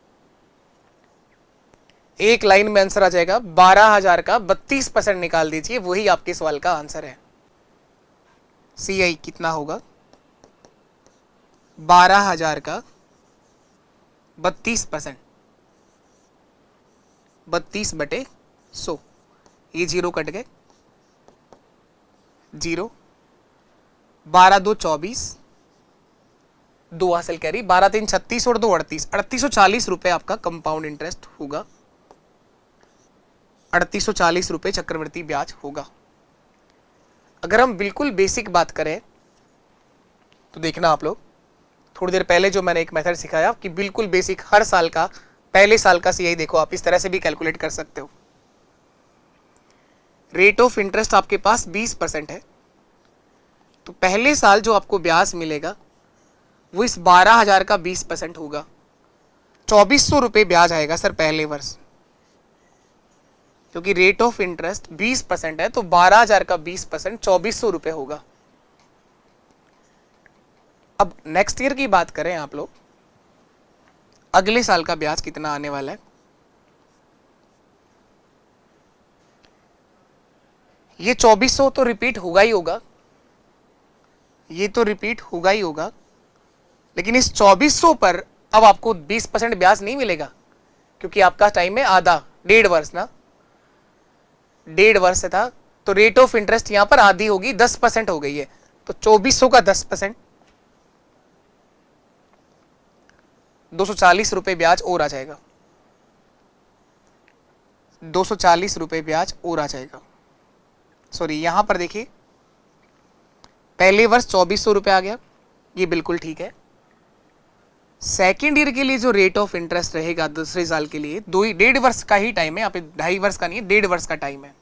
एक लाइन में आंसर आ जाएगा, 12,000 का 32% निकाल दीजिए, वही आपके सवाल का आंसर है। सीआई कितना होगा, 12,000 का 32%, 32/100। ये 0 कट गए, 0, 12 2 24, 2 हासिल कैरी, 12 3 36 और 2 38, 3840 रुपए आपका कंपाउंड इंटरेस्ट होगा, 3840 रुपए चक्रवृद्धि ब्याज होगा। अगर हम बिल्कुल बेसिक बात करें तो देखना आप लोग, थोड़ी देर पहले जो मैंने एक मेथड सिखाया कि बिल्कुल बेसिक, हर साल का पहले साल का सीआई देखो, आप इस तरह से भी कैलकुलेट कर सकते हो। रेट ऑफ इंटरेस्ट आपके पास 20% है, तो पहले साल जो आपको ब्याज मिलेगा वो इस 12,000 का 20% होगा, 2400 रुपये ब्याज आएगा सर पहले वर्ष, क्योंकि रेट ऑफ इंटरेस्ट 20% है, तो 12,000 का 20% 2400 रुपये होगा। अब नेक्स्ट ईयर की बात करें आप लोग, अगले साल का ब्याज कितना आने वाला है। ये 2400 तो रिपीट होगा ही होगा, ये तो रिपीट होगा ही होगा, लेकिन इस 2400 पर अब आपको 20% ब्याज नहीं मिलेगा, क्योंकि आपका टाइम है आधा, 1.5 वर्ष ना, 1.5 वर्ष था, तो रेट ऑफ इंटरेस्ट यहां पर आधी होगी, 10% हो गई है, तो 2400 का 10%, 240 रुपए ब्याज और आ जाएगा, 240 रुपए ब्याज और आ जाएगा। सॉरी, यहां पर देखिए पहले वर्ष 2400 रुपए आ गया, ये बिल्कुल ठीक है। सेकेंड ईयर के लिए जो रेट ऑफ इंटरेस्ट रहेगा दूसरे साल के लिए, 1.5 वर्ष का ही टाइम है, यहाँ पे 2.5 वर्ष का नहीं है, 1.5 वर्ष का टाइम है,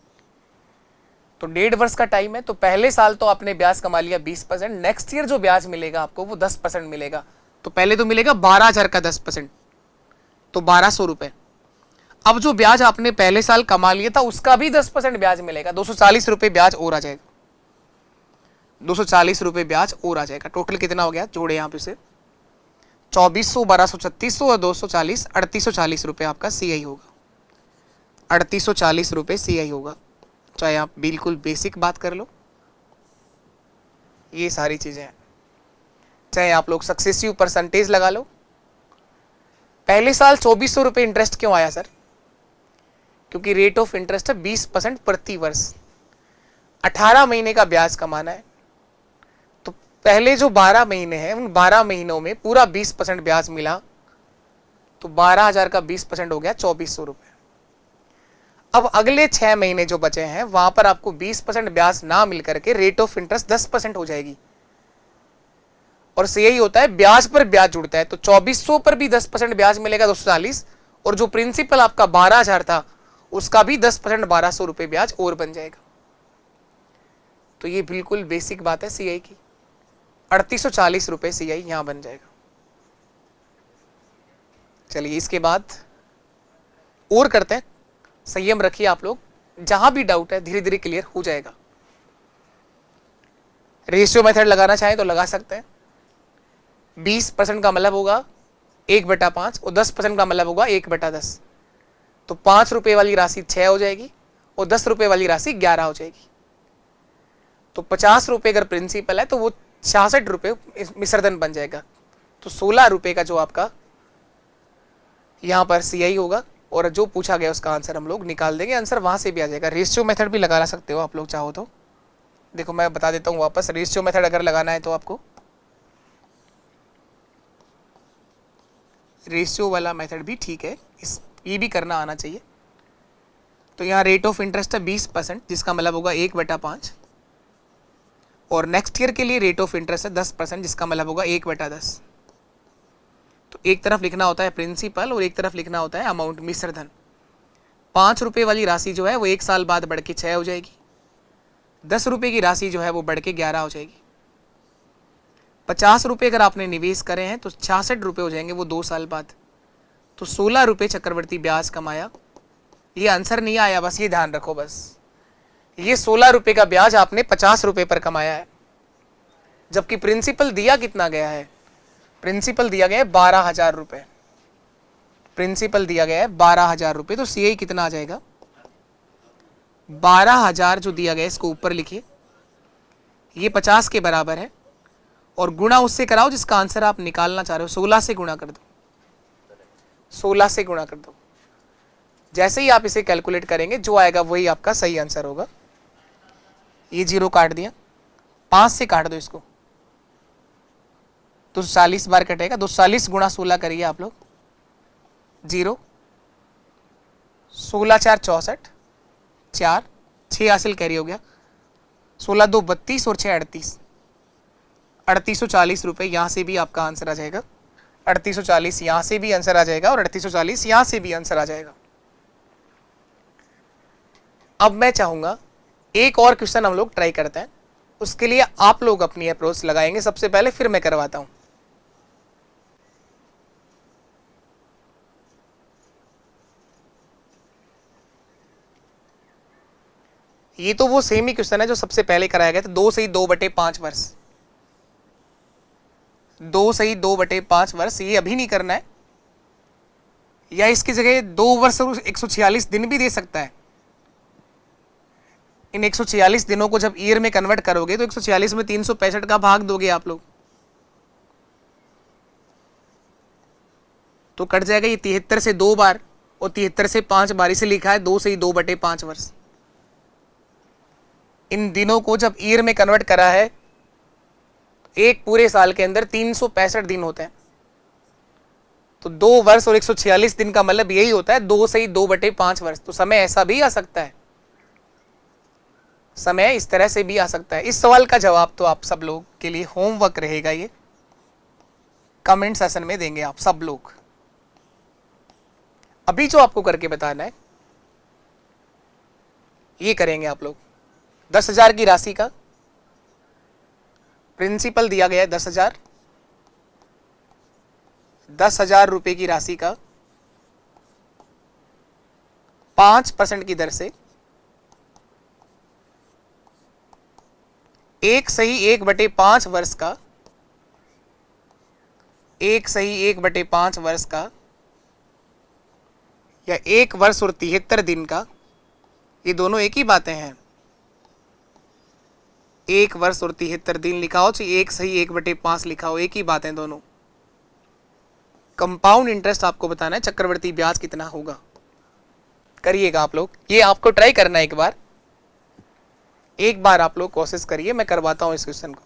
तो 1.5 वर्ष का टाइम है, तो पहले साल तो आपने ब्याज कमा लिया 20%, नेक्स्ट ईयर जो ब्याज मिलेगा आपको वो 10% मिलेगा, तो पहले तो मिलेगा 12,000 का 10%, तो 1200 रुपए। अब जो ब्याज आपने पहले साल कमा लिया था उसका भी 10% ब्याज मिलेगा, 240 रुपए ब्याज और आ जाएगा, 240 रुपए ब्याज और आ जाएगा। टोटल कितना हो गया, जोड़े यहाँ पे से 2400, 1200, 3600 और 240, 3840 रुपए आपका सीआई होगा, 3840 रुपए सीआई होगा। चाहे आप बिल्कुल बेसिक बात कर लो, ये सारी चीजें हैं, चाहे आप लोग सक्सेसिव परसेंटेज लगा लो। पहले साल 2400 रुपए इंटरेस्ट क्यों आया सर? क्योंकि रेट ऑफ इंटरेस्ट है 20% प्रति वर्ष, 18 महीने का ब्याज कमाना है, तो पहले जो 12 महीने हैं उन 12 महीनों में पूरा 20% ब्याज मिला, तो 12,000 का 20% हो गया 2400 रुपए। अब अगले 6 महीने जो बचे हैं वहां पर आपको 20% ब्याज ना मिल करके रेट ऑफ इंटरेस्ट 10% हो जाएगी, और से यही होता है ब्याज पर ब्याज जुड़ता है, तो 2400 पर भी 10% ब्याज मिलेगा 240, और जो प्रिंसिपल आपका 12,000 था उसका भी 10% 1200 रुपए ब्याज और बन जाएगा। तो ये बिल्कुल बेसिक बात है सीआई की, 3840 रुपए सीआई यहां बन जाएगा। चलिए इसके बाद और करते हैं, संयम रखिए आप लोग, जहां भी डाउट है धीरे धीरे क्लियर हो जाएगा। रेशियो मेथड लगाना चाहें तो लगा सकते हैं, 20% का मतलब होगा 1/5 और 10% का मतलब होगा 1/10, तो 5 रुपए वाली राशि 6 हो जाएगी और 10 रुपए वाली राशि 11 हो जाएगी। तो 50 रुपए अगर प्रिंसिपल है तो वो 66 रुपए मिश्रधन बन जाएगा, तो 16 रुपए का जो आपका यहां पर सीआई होगा, और जो पूछा गया उसका आंसर हम लोग निकाल देंगे, आंसर वहां से भी आ जाएगा। रेशियो मेथड भी लगा सकते हो आप लोग चाहो तो, देखो मैं बता देता हूं वापस, रेशियो मेथड अगर लगाना है तो आपको रेशियो वाला मेथड भी ठीक है, ये भी करना आना चाहिए। तो यहाँ रेट ऑफ इंटरेस्ट है 20%, जिसका मतलब होगा 1/5, और नेक्स्ट ईयर के लिए रेट ऑफ इंटरेस्ट है 10%, जिसका मतलब होगा 1/10। तो एक तरफ लिखना होता है प्रिंसिपल और एक तरफ लिखना होता है अमाउंट, मिश्रधन। 5 रुपए वाली राशि जो है वो 1 साल बाद बढ़ के 6 हो जाएगी, 10 रुपए की राशि जो है वो बढ़ के 11 हो जाएगी। 50 रुपए अगर आपने निवेश करे हैं तो 66 रुपए हो जाएंगे वो 2 साल बाद, तो 16 रुपए चक्रवर्ती ब्याज कमाया। ये आंसर नहीं आया, बस ये ध्यान रखो, बस ये 16 रुपए का ब्याज आपने 50 रुपए पर कमाया है, जबकि प्रिंसिपल दिया कितना गया है, प्रिंसिपल दिया गया है 12,000 रुपए, प्रिंसिपल दिया गया है 12,000 रुपए, तो सीआई कितना आ जाएगा 12,000 जो दिया गया है इसको ऊपर लिखिए, ये 50 के बराबर है, और गुणा उससे कराओ जिसका आंसर आप निकालना चाह रहे हो, 16 से गुणा कर दो, 16 से गुणा कर दो। जैसे ही आप इसे कैलकुलेट करेंगे जो आएगा वही आपका सही आंसर होगा। ये 0 काट दिया, 5 से काट दो इसको, तो 40 बार कटेगा, 240 गुणा 16 करिए आप लोग, 0, 16 4 64, 4 6 हासिल कैरी हो गया, 16 2 32 और 6 38, 3840 रुपए यहां से भी आपका आंसर आ जाएगा, 3840 यहां से भी आंसर आ जाएगा, और 3840 यहां से भी आंसर आ जाएगा। अब मैं चाहूंगा एक और क्वेश्चन हम लोग ट्राई करते हैं, उसके लिए आप लोग अपनी अप्रोच लगाएंगे सबसे पहले, फिर मैं करवाता हूं। ये तो वो सेम ही क्वेश्चन है जो सबसे पहले कराया गया था, 2 सही 2/5 वर्ष, 2 सही 2/5 वर्ष, ये अभी नहीं करना है, या इसकी जगह 2 वर्ष और 146 दिन भी दे सकता है, इन 146 दिनों को जब ईयर में कन्वर्ट करोगे तो 146 में 365 का भाग दोगे आप लोग, तो कट जाएगा ये 73 से 2 बार और 73 से 5 बार, इसे लिखा है 2 से ही 2/5 वर्ष। इन दिनों को जब ईयर में कन्वर्ट करा है, एक पूरे साल के अंदर 365 दिन होते हैं, तो 2 वर्ष और 146 दिन का मतलब यही होता है 2 से ही 2/5 वर्ष। तो समय ऐसा भी आ सकता है, समय इस तरह से भी आ सकता है। इस सवाल का जवाब तो आप सब लोग के लिए होमवर्क रहेगा, ये कमेंट सेशन में देंगे आप सब लोग। अभी जो आपको करके बताना है ये करेंगे आप लोग। 10,000 की राशि का प्रिंसिपल दिया गया है 10,000, 10,000 रुपए की राशि का 5% की दर से 1/5 वर्ष का 1/5 वर्ष का या 1 वर्ष और 73 दिन का, ये दोनों एक ही बातें हैं। 1 वर्ष और 73 दिन लिखा हो चाहे 1/5 लिखा हो, एक ही बातें दोनों। कंपाउंड इंटरेस्ट आपको बताना है, चक्रवर्ती ब्याज कितना होगा, करिएगा आप लोग। ये आपको ट्राई करना है एक बार आप लोग कोशिश करिए, मैं करवाता हूं इस क्वेश्चन को।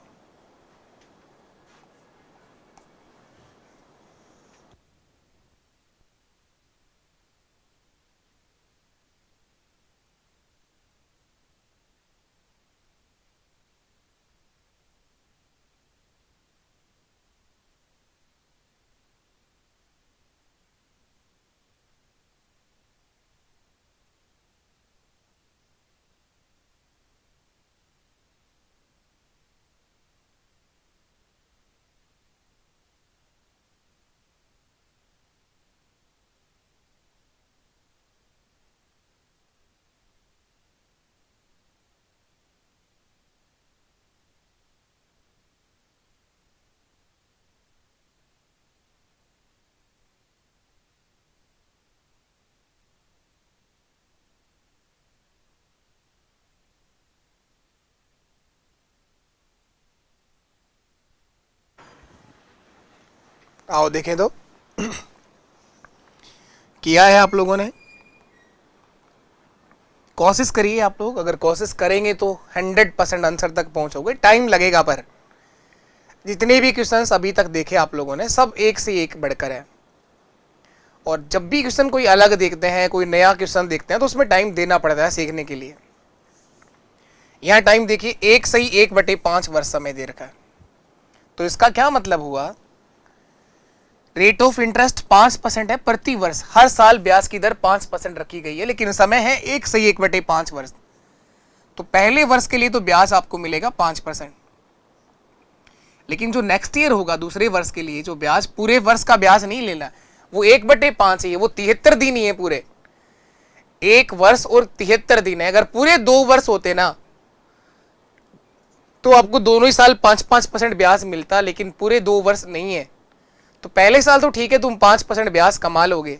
आओ देखें तो किया है आप लोगों ने, कोशिश करिए आप लोग। अगर कोशिश करेंगे तो 100% आंसर तक पहुंचोगे, टाइम लगेगा, पर जितने भी क्वेश्चंस अभी तक देखे आप लोगों ने सब एक से एक बढ़कर है। और जब भी क्वेश्चन कोई अलग देखते हैं, कोई नया क्वेश्चन देखते हैं, तो उसमें टाइम देना पड़ता है सीखने के लिए। यहाँ टाइम देखिए 1 से ही 1/5 वर्ष समय दे रखा है, तो इसका क्या मतलब हुआ, रेट ऑफ इंटरेस्ट 5% है प्रति वर्ष, हर साल ब्याज की दर 5% रखी गई है, लेकिन समय है 1 से 1/5 वर्ष। तो पहले वर्ष के लिए तो ब्याज आपको मिलेगा 5%, लेकिन जो नेक्स्ट ईयर होगा दूसरे वर्ष के लिए, जो ब्याज पूरे वर्ष का ब्याज नहीं लेना, वो 1/5 ही है, वो 73 दिन ही है पूरे। 1 वर्ष और 73 दिन है। अगर पूरे 2 वर्ष होते ना तो आपको दोनों ही साल 5-5% ब्याज मिलता, लेकिन पूरे 2 वर्ष नहीं है। तो पहले साल तो ठीक है, तुम 5% ब्याज कमा लोगे,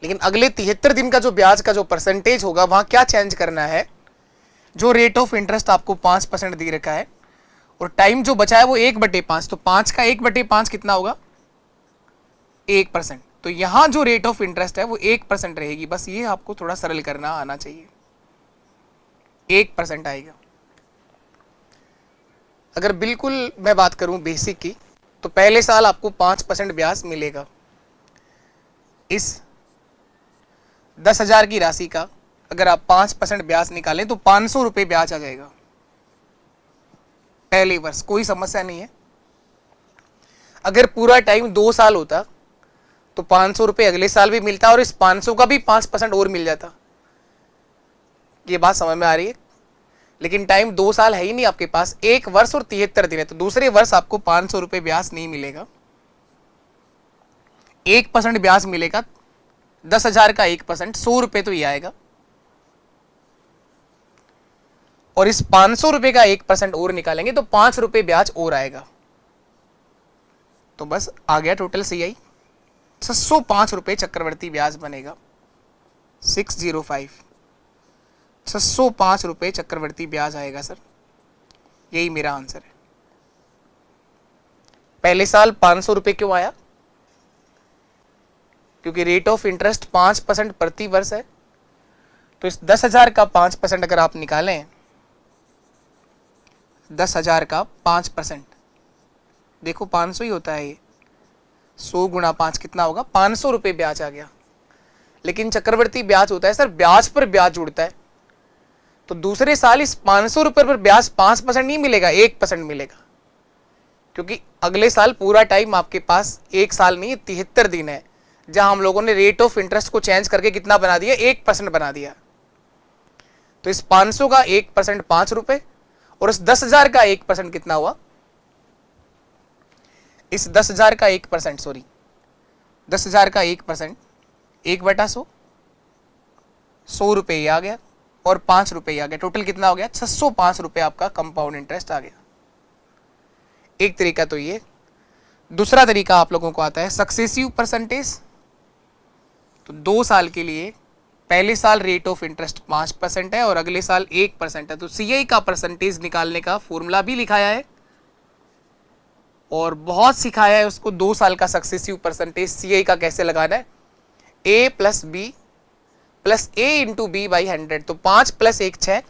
लेकिन अगले 73 दिन का जो ब्याज का जो परसेंटेज होगा वहां क्या चेंज करना है। जो रेट ऑफ इंटरेस्ट आपको 5% दे रखा है और टाइम जो बचा है वो 1/5, तो 5 का 1/5 कितना होगा, 1%। तो यहां जो रेट ऑफ इंटरेस्ट है वो 1% रहेगी। बस ये आपको थोड़ा सरल करना आना चाहिए, 1% आएगा। अगर बिल्कुल मैं बात करूं बेसिक की, तो पहले साल आपको 5% ब्याज मिलेगा। इस 10,000 की राशि का अगर आप 5% ब्याज निकालें तो 500 रुपये ब्याज आ जाएगा पहले वर्ष, कोई समस्या नहीं है। अगर पूरा टाइम 2 साल होता तो 500 रुपये अगले साल भी मिलता और इस 500 का भी 5% और मिल जाता। ये बात समझ में आ रही है? लेकिन टाइम 2 साल है ही नहीं आपके पास, 1 वर्ष और 73 दिन है, तो दूसरे वर्ष आपको 500 रुपये ब्याज नहीं मिलेगा, 1% ब्याज मिलेगा। 10,000 का 1% 100 रुपये तो ये आएगा, और इस 500 रुपये का 1% और निकालेंगे तो 5 रुपये ब्याज और आएगा। तो बस आ गया टोटल CI 605 रुपये चक्रवर्ती ब्याज बनेगा, 605। ₹605 चक्रवर्ती ब्याज आएगा सर। यही मेरा आंसर है। पहले साल ₹500 क्यों आया? क्योंकि रेट ऑफ इंटरेस्ट 5% प्रति वर्ष है। तो इस 10,000 का 5% अगर आप निकालें, 10,000 का 5%, देखो 500 ही होता है ये, 100 गुणा 5 कितना होगा? ₹500 ब्याज आ गया। लेकिन चक्रवर्ती ब्याज होता है सर, ब्याज पर ब्याज जुड़ता है। तो दूसरे साल इस ₹500 पर ब्याज 5% नहीं मिलेगा, 1% मिलेगा। क्योंकि अगले साल पूरा टाइम आपके पास 1 साल नहीं, 73 दिन है, जहां हम लोगों ने रेट ऑफ इंटरेस्ट को चेंज करके कितना बना दिया? 1% बना दिया। तो इस 500 का 1% ₹5 और इस 10,000 का 1% कितना हुआ? इस 10,000 का 1%, सॉरी 10,000 का 1%, 1/100, ₹100 आ गया और ₹5 आ गया। टोटल कितना हो गया? ₹605 आपका कंपाउंड इंटरेस्ट आ गया। एक तरीका तो ये। दूसरा तरीका आप लोगों को आता है सक्सेसिव परसेंटेज। तो 2 साल के लिए पहले साल रेट ऑफ इंटरेस्ट 5% है और अगले साल 1% है। तो सीआई का परसेंटेज निकालने का फॉर्मूला भी लिखाया है और बहुत सिखाया है उसको। 2 साल का सक्सेसिव परसेंटेज सीआई का कैसे लगाना है? a + b + a × b / 100। तो 5 + 1 6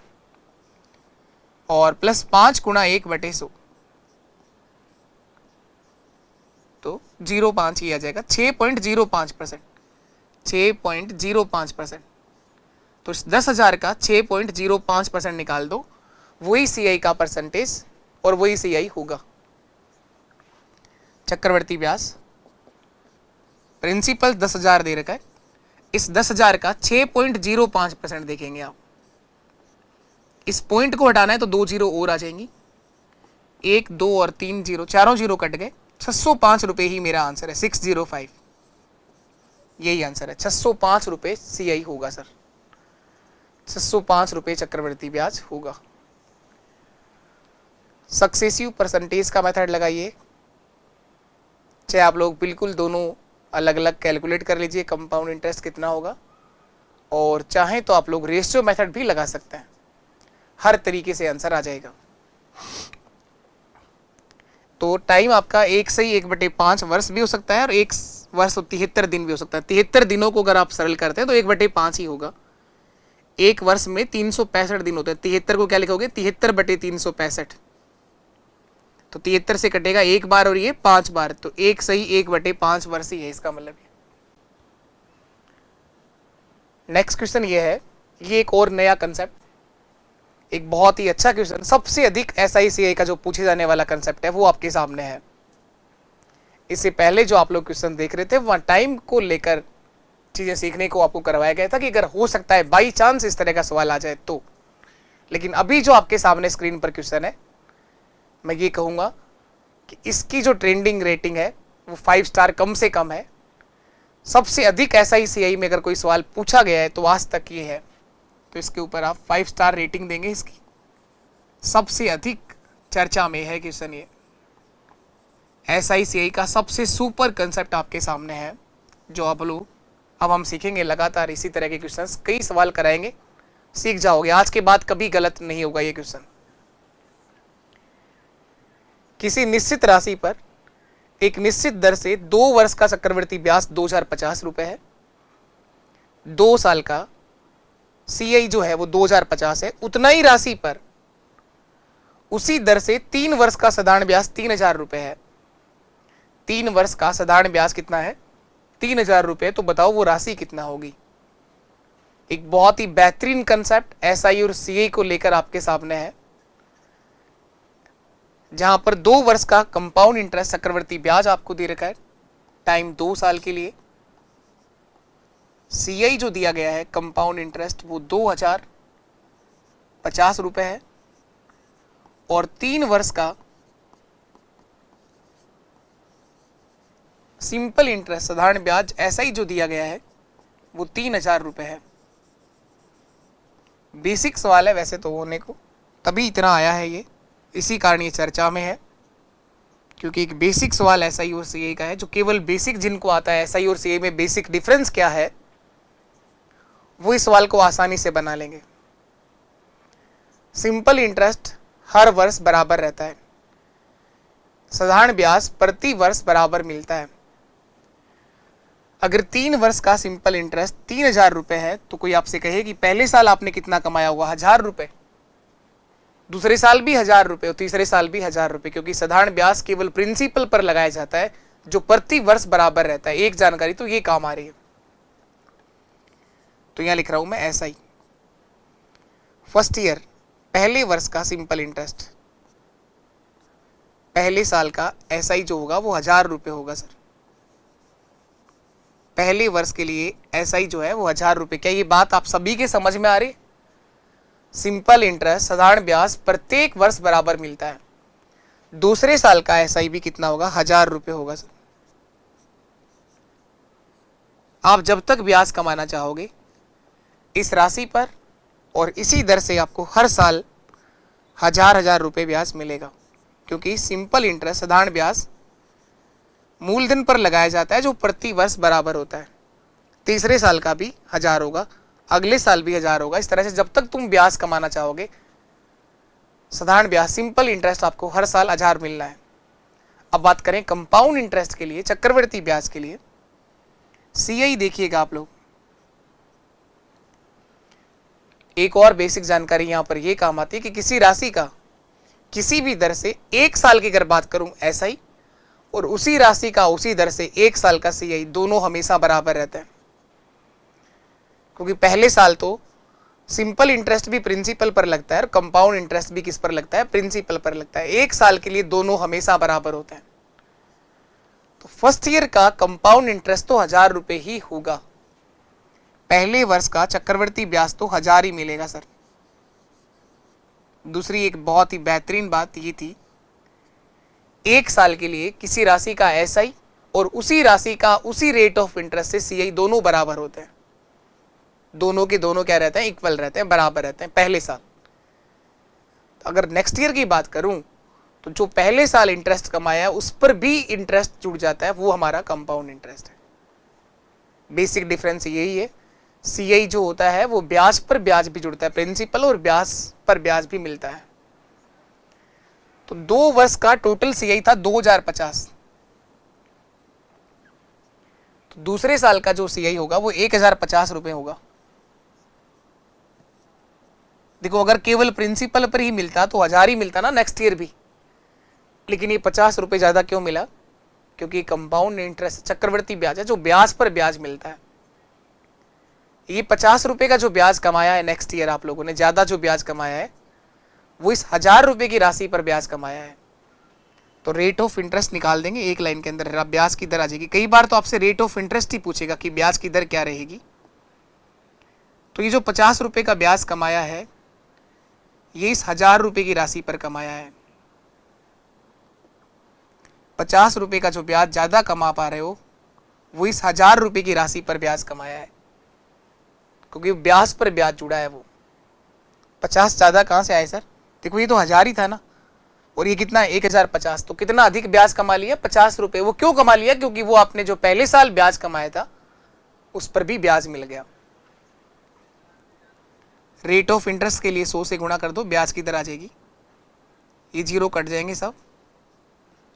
और +5 × 1/100, तो 0.5 ही आ जाएगा। 6.05%, 6.05%। तो 10,000 का 6.05% निकाल दो, वही सीआई का परसेंटेज और वही सीआई होगा। चक्रवर्ती ब्याज प्रिंसिपल 10,000 दे रखा है, इस 10,000 का 6.05% देखेंगे आप। इस पॉइंट को हटाना है तो 2 जीरो और आ जाएंगी, 1 2 और 3 जीरो, चारों जीरो कट गए। ₹605 ही मेरा आंसर है, 605। यही आंसर है, ₹605 सीआई होगा सर। ₹605 चक्रवर्ती ब्याज होगा। सक्सेसिव परसेंटेज का मेथड लगाइए, चाहे आप लोग बिल्कुल दोनों अलग अलग कैलकुलेट कर लीजिए कंपाउंड इंटरेस्ट कितना होगा, और चाहें तो आप लोग रेशियो मेथड भी लगा सकते हैं। हर तरीके से आंसर आ जाएगा। तो टाइम आपका 1 से 1/5 वर्ष भी हो सकता है और 1 वर्ष 73 दिन भी हो सकता है। 73 दिनों को अगर आप सरल करते हैं तो 1/5 ही होगा। 1 वर्ष में 365 दिन होते हैं। 73 को क्या लिखोगे? 73/365। तो 73 से कटेगा 1 बार और ये 5 बार, तो 1 सही 1/5 वर्ष ही है इसका मतलब। नेक्स्ट क्वेश्चन ये है, ये एक और नया कंसेप्ट, एक बहुत ही अच्छा क्वेश्चन, सबसे अधिक एसआईसीआई का जो पूछे जाने वाला कंसेप्ट है वो आपके सामने है। इससे पहले जो आप लोग क्वेश्चन देख रहे थे वहां टाइम को लेकर चीजें सीखने को आपको करवाया गया था कि अगर हो सकता है बाई चांस इस तरह का सवाल आ जाए तो। लेकिन अभी जो आपके सामने स्क्रीन पर क्वेश्चन है, मैं ये कहूंगा कि इसकी जो ट्रेंडिंग रेटिंग है वो 5 स्टार कम से कम है। सबसे अधिक एसआईसीआई में अगर कोई सवाल पूछा गया है तो आज तक ये है, तो इसके ऊपर आप 5 स्टार रेटिंग देंगे इसकी। सबसे अधिक चर्चा में है क्वेश्चन ये। एसआईसीआई का सबसे सुपर कंसेप्ट आपके सामने है, जो आप लोग अब हम सीखेंगे लगातार इसी तरह के क्वेश्चंस, कई सवाल कराएंगे, सीख जाओगे। आज के बाद कभी गलत नहीं होगा ये क्वेश्चन। किसी निश्चित राशि पर एक निश्चित दर से 2 वर्ष का चक्रवृद्धि ब्याज 2050 रुपए है। 2 साल का सीआई जो है वो 2050 है। उतना ही राशि पर उसी दर से 3 वर्ष का साधारण ब्याज 3000 रुपए है। 3 वर्ष का साधारण ब्याज कितना है? 3000 रुपए। तो बताओ वो राशि कितना होगी? एक बहुत ही बेहतरीन कंसेप्ट एसआई और सीआई को लेकर आपके सामने है, जहां पर 2 वर्ष का कंपाउंड इंटरेस्ट चक्रवृद्धि ब्याज आपको दे रखा है, टाइम 2 साल के लिए। सीआई जो दिया गया है कंपाउंड इंटरेस्ट वो 2050 रुपए है, और 3 वर्ष का सिंपल इंटरेस्ट साधारण ब्याज एसआई जो दिया गया है वो 3000 रुपए है। बेसिक सवाल है वैसे तो होने को, तभी इतना आया है ये, इसी कारण ये चर्चा में है, क्योंकि एक बेसिक सवाल एसआई और सीआई का है, जो केवल बेसिक जिनको आता है एसआई और सीआई में बेसिक डिफरेंस क्या है वो इस सवाल को आसानी से बना लेंगे। सिंपल इंटरेस्ट हर वर्ष बराबर रहता है, साधारण ब्याज प्रति वर्ष बराबर मिलता है। अगर 3 वर्ष का सिंपल इंटरेस्ट 3000 रुपये है तो कोई आपसे कहे कि पहले साल आपने कितना कमाया होगा, 1000 रुपये, दूसरे साल भी 1000 रुपये और तीसरे साल भी 1000 रुपये, क्योंकि साधारण ब्याज केवल प्रिंसिपल पर लगाया जाता है जो प्रति वर्ष बराबर रहता है। एक जानकारी तो ये काम आ रही है, तो यहां लिख रहा हूं मैं ऐसा ही। फर्स्ट ईयर पहले वर्ष का सिंपल इंटरेस्ट, पहले साल का एसआई जो होगा वो 1000 रुपये होगा सर। पहले वर्ष के लिए एसआई जो है वो 1000 रुपये। क्या ये बात आप सभी के समझ में आ रही? सिंपल इंटरेस्ट साधारण ब्याज प्रत्येक वर्ष बराबर मिलता है। दूसरे साल का एसआई भी कितना होगा, 1000 रुपये होगा सर। आप जब तक ब्याज कमाना चाहोगे इस राशि पर और इसी दर से आपको हर साल 1000 रुपये ब्याज मिलेगा, क्योंकि सिंपल इंटरेस्ट साधारण ब्याज मूलधन पर लगाया जाता है जो प्रति वर्ष बराबर होता है। तीसरे साल का भी 1000 होगा, अगले साल भी 1000 होगा। इस तरह से जब तक तुम ब्याज कमाना चाहोगे साधारण ब्याज सिंपल इंटरेस्ट आपको हर साल 1000 मिलना है। अब बात करें कंपाउंड इंटरेस्ट के लिए, चक्रवृद्धि ब्याज के लिए, सीआई देखिएगा आप लोग। एक और बेसिक जानकारी यहां पर यह काम आती है कि किसी राशि का किसी भी दर से 1 साल की अगर बात करूं एसआई और उसी राशि का उसी दर से 1 साल का सीआई, दोनों हमेशा बराबर रहते हैं। क्योंकि पहले साल तो सिंपल इंटरेस्ट भी प्रिंसिपल पर लगता है और कंपाउंड इंटरेस्ट भी किस पर लगता है, प्रिंसिपल पर लगता है। 1 साल के लिए दोनों हमेशा बराबर होते हैं। तो फर्स्ट ईयर का कंपाउंड इंटरेस्ट तो 1000 रुपये ही होगा। पहले वर्ष का चक्रवृद्धि ब्याज तो 1000 ही मिलेगा सर। दूसरी एक बहुत ही बेहतरीन बात ये थी, 1 साल के लिए किसी राशि का एसआई और उसी राशि का उसी रेट ऑफ इंटरेस्ट से सीआई दोनों बराबर होते हैं। दोनों के दोनों क्या रहते हैं, इक्वल रहते हैं, बराबर रहते हैं पहले साल। तो अगर नेक्स्ट ईयर की बात करूं तो जो पहले साल इंटरेस्ट कमाया है उस पर भी इंटरेस्ट जुड़ जाता है, वो हमारा कंपाउंड इंटरेस्ट है। बेसिक डिफरेंस यही है। सीआई जो होता है वो ब्याज पर ब्याज भी जुड़ता है, प्रिंसिपल और ब्याज पर ब्याज भी मिलता है। तो 2 वर्ष का टोटल सीआई था 2050। तो दूसरे साल का जो सीआई होगा वो 1050 रुपये होगा। देखो अगर केवल प्रिंसिपल पर ही मिलता तो 1000 ही मिलता ना नेक्स्ट ईयर भी, लेकिन ये 50 रुपये ज्यादा क्यों मिला? क्योंकि कंपाउंड इंटरेस्ट चक्रवृद्धि ब्याज है जो ब्याज पर ब्याज मिलता है। ये 50 रुपये का जो ब्याज कमाया है नेक्स्ट ईयर आप लोगों ने, ज्यादा जो ब्याज कमाया है वो इस 1000 रुपये की राशि पर ब्याज कमाया है। तो रेट ऑफ इंटरेस्ट निकाल देंगे एक लाइन के अंदर, ब्याज की दर आ जाएगी। कई बार तो आपसे रेट ऑफ इंटरेस्ट ही पूछेगा कि ब्याज की दर क्या रहेगी। तो ये जो 50 रुपये का ब्याज कमाया है ये इस 1000 रुपये की राशि पर कमाया है। 50 रुपये का जो ब्याज ज्यादा कमा पा रहे हो वो इस 1000 रुपये की राशि पर ब्याज कमाया है, क्योंकि ब्याज पर ब्याज जुड़ा है। वो 50 ज्यादा कहां से आए सर? देखो ये तो 1000 ही था ना, और ये कितना है 1050। तो कितना अधिक ब्याज कमा लिया, 50 रुपये। वो क्यों कमा लिया? क्योंकि वो आपने जो पहले साल ब्याज कमाया था उस पर भी ब्याज मिल गया। रेट ऑफ इंटरेस्ट के लिए 100 से गुणा कर दो, ब्याज की दर आ जाएगी। ये 0 कट जाएंगे सब,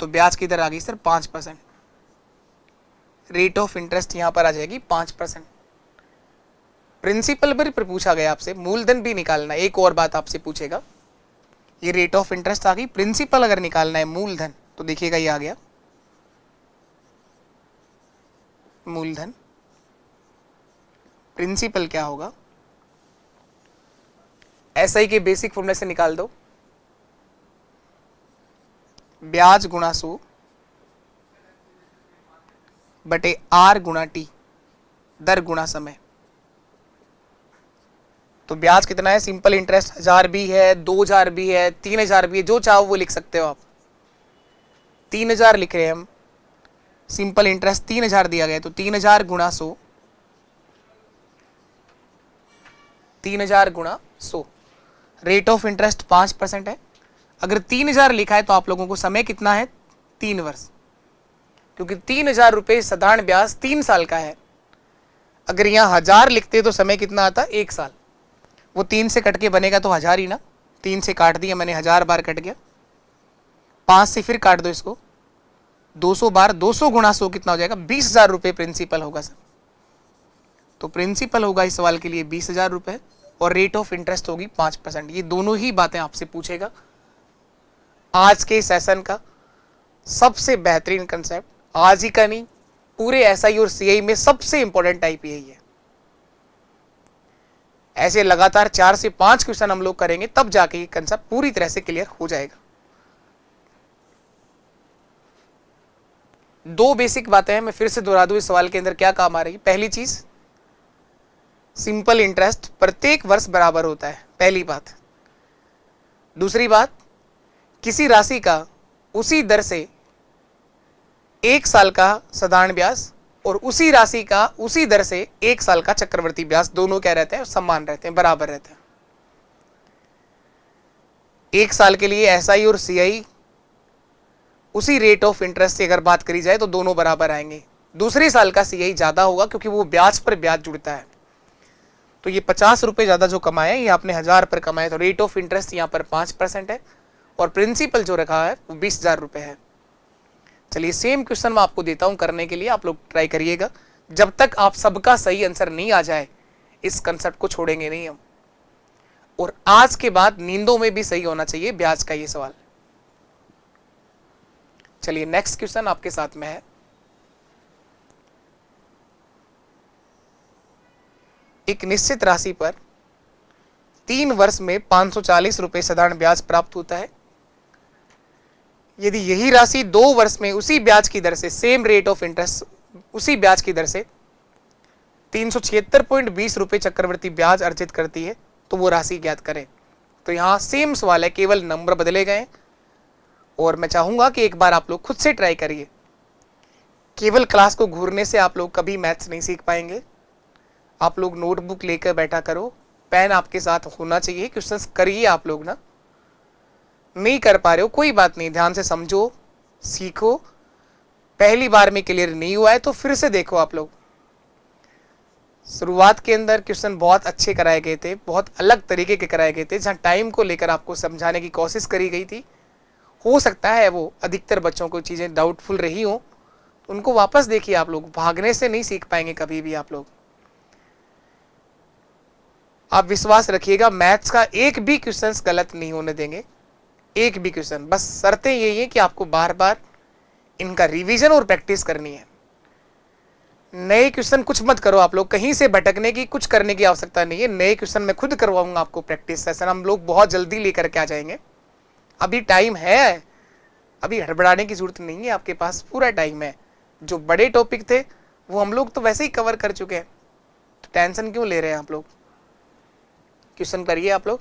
तो ब्याज की दर आ गई सर 5%। रेट ऑफ इंटरेस्ट यहां पर आ जाएगी 5%। प्रिंसिपल पर पूछा गया आपसे, मूलधन भी निकालना। एक और बात आपसे पूछेगा, ये रेट ऑफ इंटरेस्ट आ गई, प्रिंसिपल अगर निकालना है मूलधन तो देखिएगा ये आ गया मूलधन। प्रिंसिपल क्या होगा? एसआई के बेसिक फॉर्मूले से निकाल दो, ब्याज गुणा 100 बटे आर गुणा टी, दर गुणा समय। तो ब्याज कितना है? सिंपल इंटरेस्ट 1000 भी है, 2000 भी है, 3000 भी है, जो चाहो वो लिख सकते हो आप। 3000 लिख रहे हैं हम, सिंपल इंटरेस्ट 3000 दिया गया, तो 3000 गुणा 100, 3000 गुणा 100। रेट ऑफ इंटरेस्ट 5% है। अगर 3000 लिखा है तो आप लोगों को समय कितना है? 3 वर्ष, क्योंकि 3000 रुपये साधारण ब्याज 3 साल का है। अगर यहाँ 1000 लिखते तो समय कितना आता? 1 साल। वो 3 से कट के बनेगा तो 1000 ही ना, 3 से काट दिया मैंने, 1000 बार कट गया। 5 से फिर काट दो इसको, 200 बार, 200 गुणा 100 कितना हो जाएगा? 20,000 रुपये प्रिंसिपल होगा सर। तो प्रिंसिपल होगा इस सवाल के लिए 20,000 रुपये और रेट ऑफ इंटरेस्ट होगी 5%। ये दोनों ही बातें आपसे पूछेगा। आज के सेशन का सबसे बेहतरीन कंसेप्ट, आज ही का नहीं, पूरे एसआई और सीआई में सबसे इंपॉर्टेंट टाइप यही है। ऐसे लगातार 4 से 5 क्वेश्चन हम लोग करेंगे, तब जाके ये कंसेप्ट पूरी तरह से क्लियर हो जाएगा। दो बेसिक बातें हैं, मैं फिर से दोहरा दूं इस सवाल के अंदर क्या काम आ रही है। पहली चीज, सिंपल इंटरेस्ट प्रत्येक वर्ष बराबर होता है, पहली बात। दूसरी बात, किसी राशि का उसी दर से 1 साल का साधारण ब्याज और उसी राशि का उसी दर से 1 साल का चक्रवर्ती ब्याज, दोनों क्या रहते हैं? समान रहते हैं, बराबर रहते हैं। 1 साल के लिए एसआई और सीआई उसी रेट ऑफ इंटरेस्ट से अगर बात करी जाए तो दोनों बराबर आएंगे। दूसरे साल का सीआई ज्यादा होगा क्योंकि वो ब्याज पर ब्याज जुड़ता है। तो ये 50 रुपए ज्यादा जो कमाए, ये आपने 1000 पर कमाए, तो रेट ऑफ इंटरेस्ट यहाँ पर 5% है और प्रिंसिपल जो रखा है वो 20,000 रुपए है। चलिए सेम क्वेश्चन मैं आपको देता हूं करने के लिए, आप लोग ट्राई करिएगा। जब तक आप सबका सही आंसर नहीं आ जाए इस कंसेप्ट को छोड़ेंगे नहीं हम। और आज के बाद नींदों में भी सही होना चाहिए ब्याज का ये सवाल। चलिए नेक्स्ट क्वेश्चन आपके साथ में है। एक निश्चित राशि पर 3 वर्ष में 540 रुपए साधारण ब्याज प्राप्त होता है। यदि यही राशि 2 वर्ष में उसी ब्याज की दर से, सेम रेट ऑफ इंटरेस्ट, उसी ब्याज की दर से 376.20 रुपए चक्रवर्ती ब्याज अर्जित करती है, तो वो राशि ज्ञात करें। तो यहां सेम सवाल है, केवल नंबर बदले गए और मैं चाहूंगा कि एक बार आप लोग खुद से ट्राई करिए। केवल क्लास को घूरने से आप लोग कभी मैथ्स नहीं सीख पाएंगे। आप लोग नोटबुक लेकर बैठा करो, पेन आपके साथ होना चाहिए, क्वेश्चंस करिए। आप लोग ना नहीं कर पा रहे हो कोई बात नहीं, ध्यान से समझो, सीखो। पहली बार में क्लियर नहीं हुआ है तो फिर से देखो। आप लोग शुरुआत के अंदर क्वेश्चन बहुत अच्छे कराए गए थे, बहुत अलग तरीके के कराए गए थे, जहां टाइम को लेकर आपको समझाने की कोशिश करी गई थी। हो सकता है वो अधिकतर बच्चों को चीजें डाउटफुल रही हो, उनको वापस देखिए। आप लोग भागने से नहीं सीख पाएंगे कभी भी। आप लोग आप विश्वास रखिएगा, मैथ्स का एक भी क्वेश्चन गलत नहीं होने देंगे, एक भी क्वेश्चन। बस शर्तें यही है कि आपको बार बार इनका रिवीजन और प्रैक्टिस करनी है। नए क्वेश्चन कुछ मत करो आप लोग, कहीं से भटकने की कुछ करने की आवश्यकता नहीं है। नए क्वेश्चन मैं खुद करवाऊंगा आपको, प्रैक्टिस सेशन हम लोग बहुत जल्दी लेकर के आ जाएंगे। अभी टाइम है, अभी हड़बड़ाने की जरूरत नहीं है, आपके पास पूरा टाइम है। जो बड़े टॉपिक थे वो हम लोग तो वैसे ही कवर कर चुके हैं, तो टेंशन क्यों ले रहे हैं आप लोग। क्वेश्चन करिए आप लोग।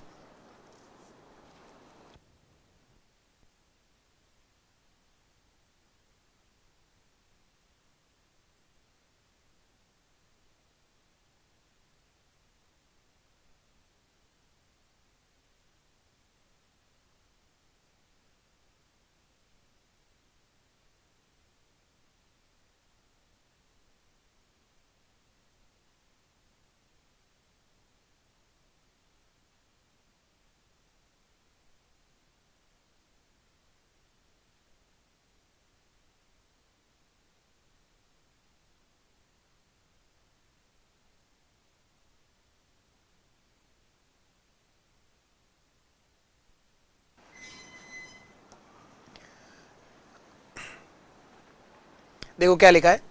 देखो क्या लिखा है,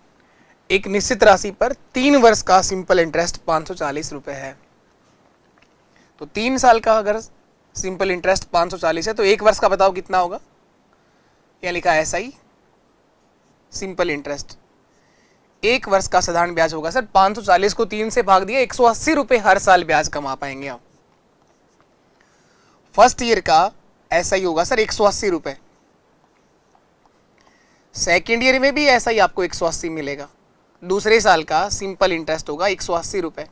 एक निश्चित राशि पर 3 वर्ष का सिंपल इंटरेस्ट 540 रुपए है। तो 3 साल का अगर सिंपल इंटरेस्ट 540 है तो 1 वर्ष का बताओ कितना होगा। यह लिखा है एसआई सिंपल इंटरेस्ट, 1 वर्ष का साधारण ब्याज होगा सर 540 को 3 से भाग दिया, 180 रुपए हर साल ब्याज कमा पाएंगे आप। फर्स्ट ईयर का एसआई होगा सर 180 रुपए, सेकेंड ईयर में भी ऐसा ही आपको 180 मिलेगा। दूसरे साल का सिंपल इंटरेस्ट होगा 180 रुपए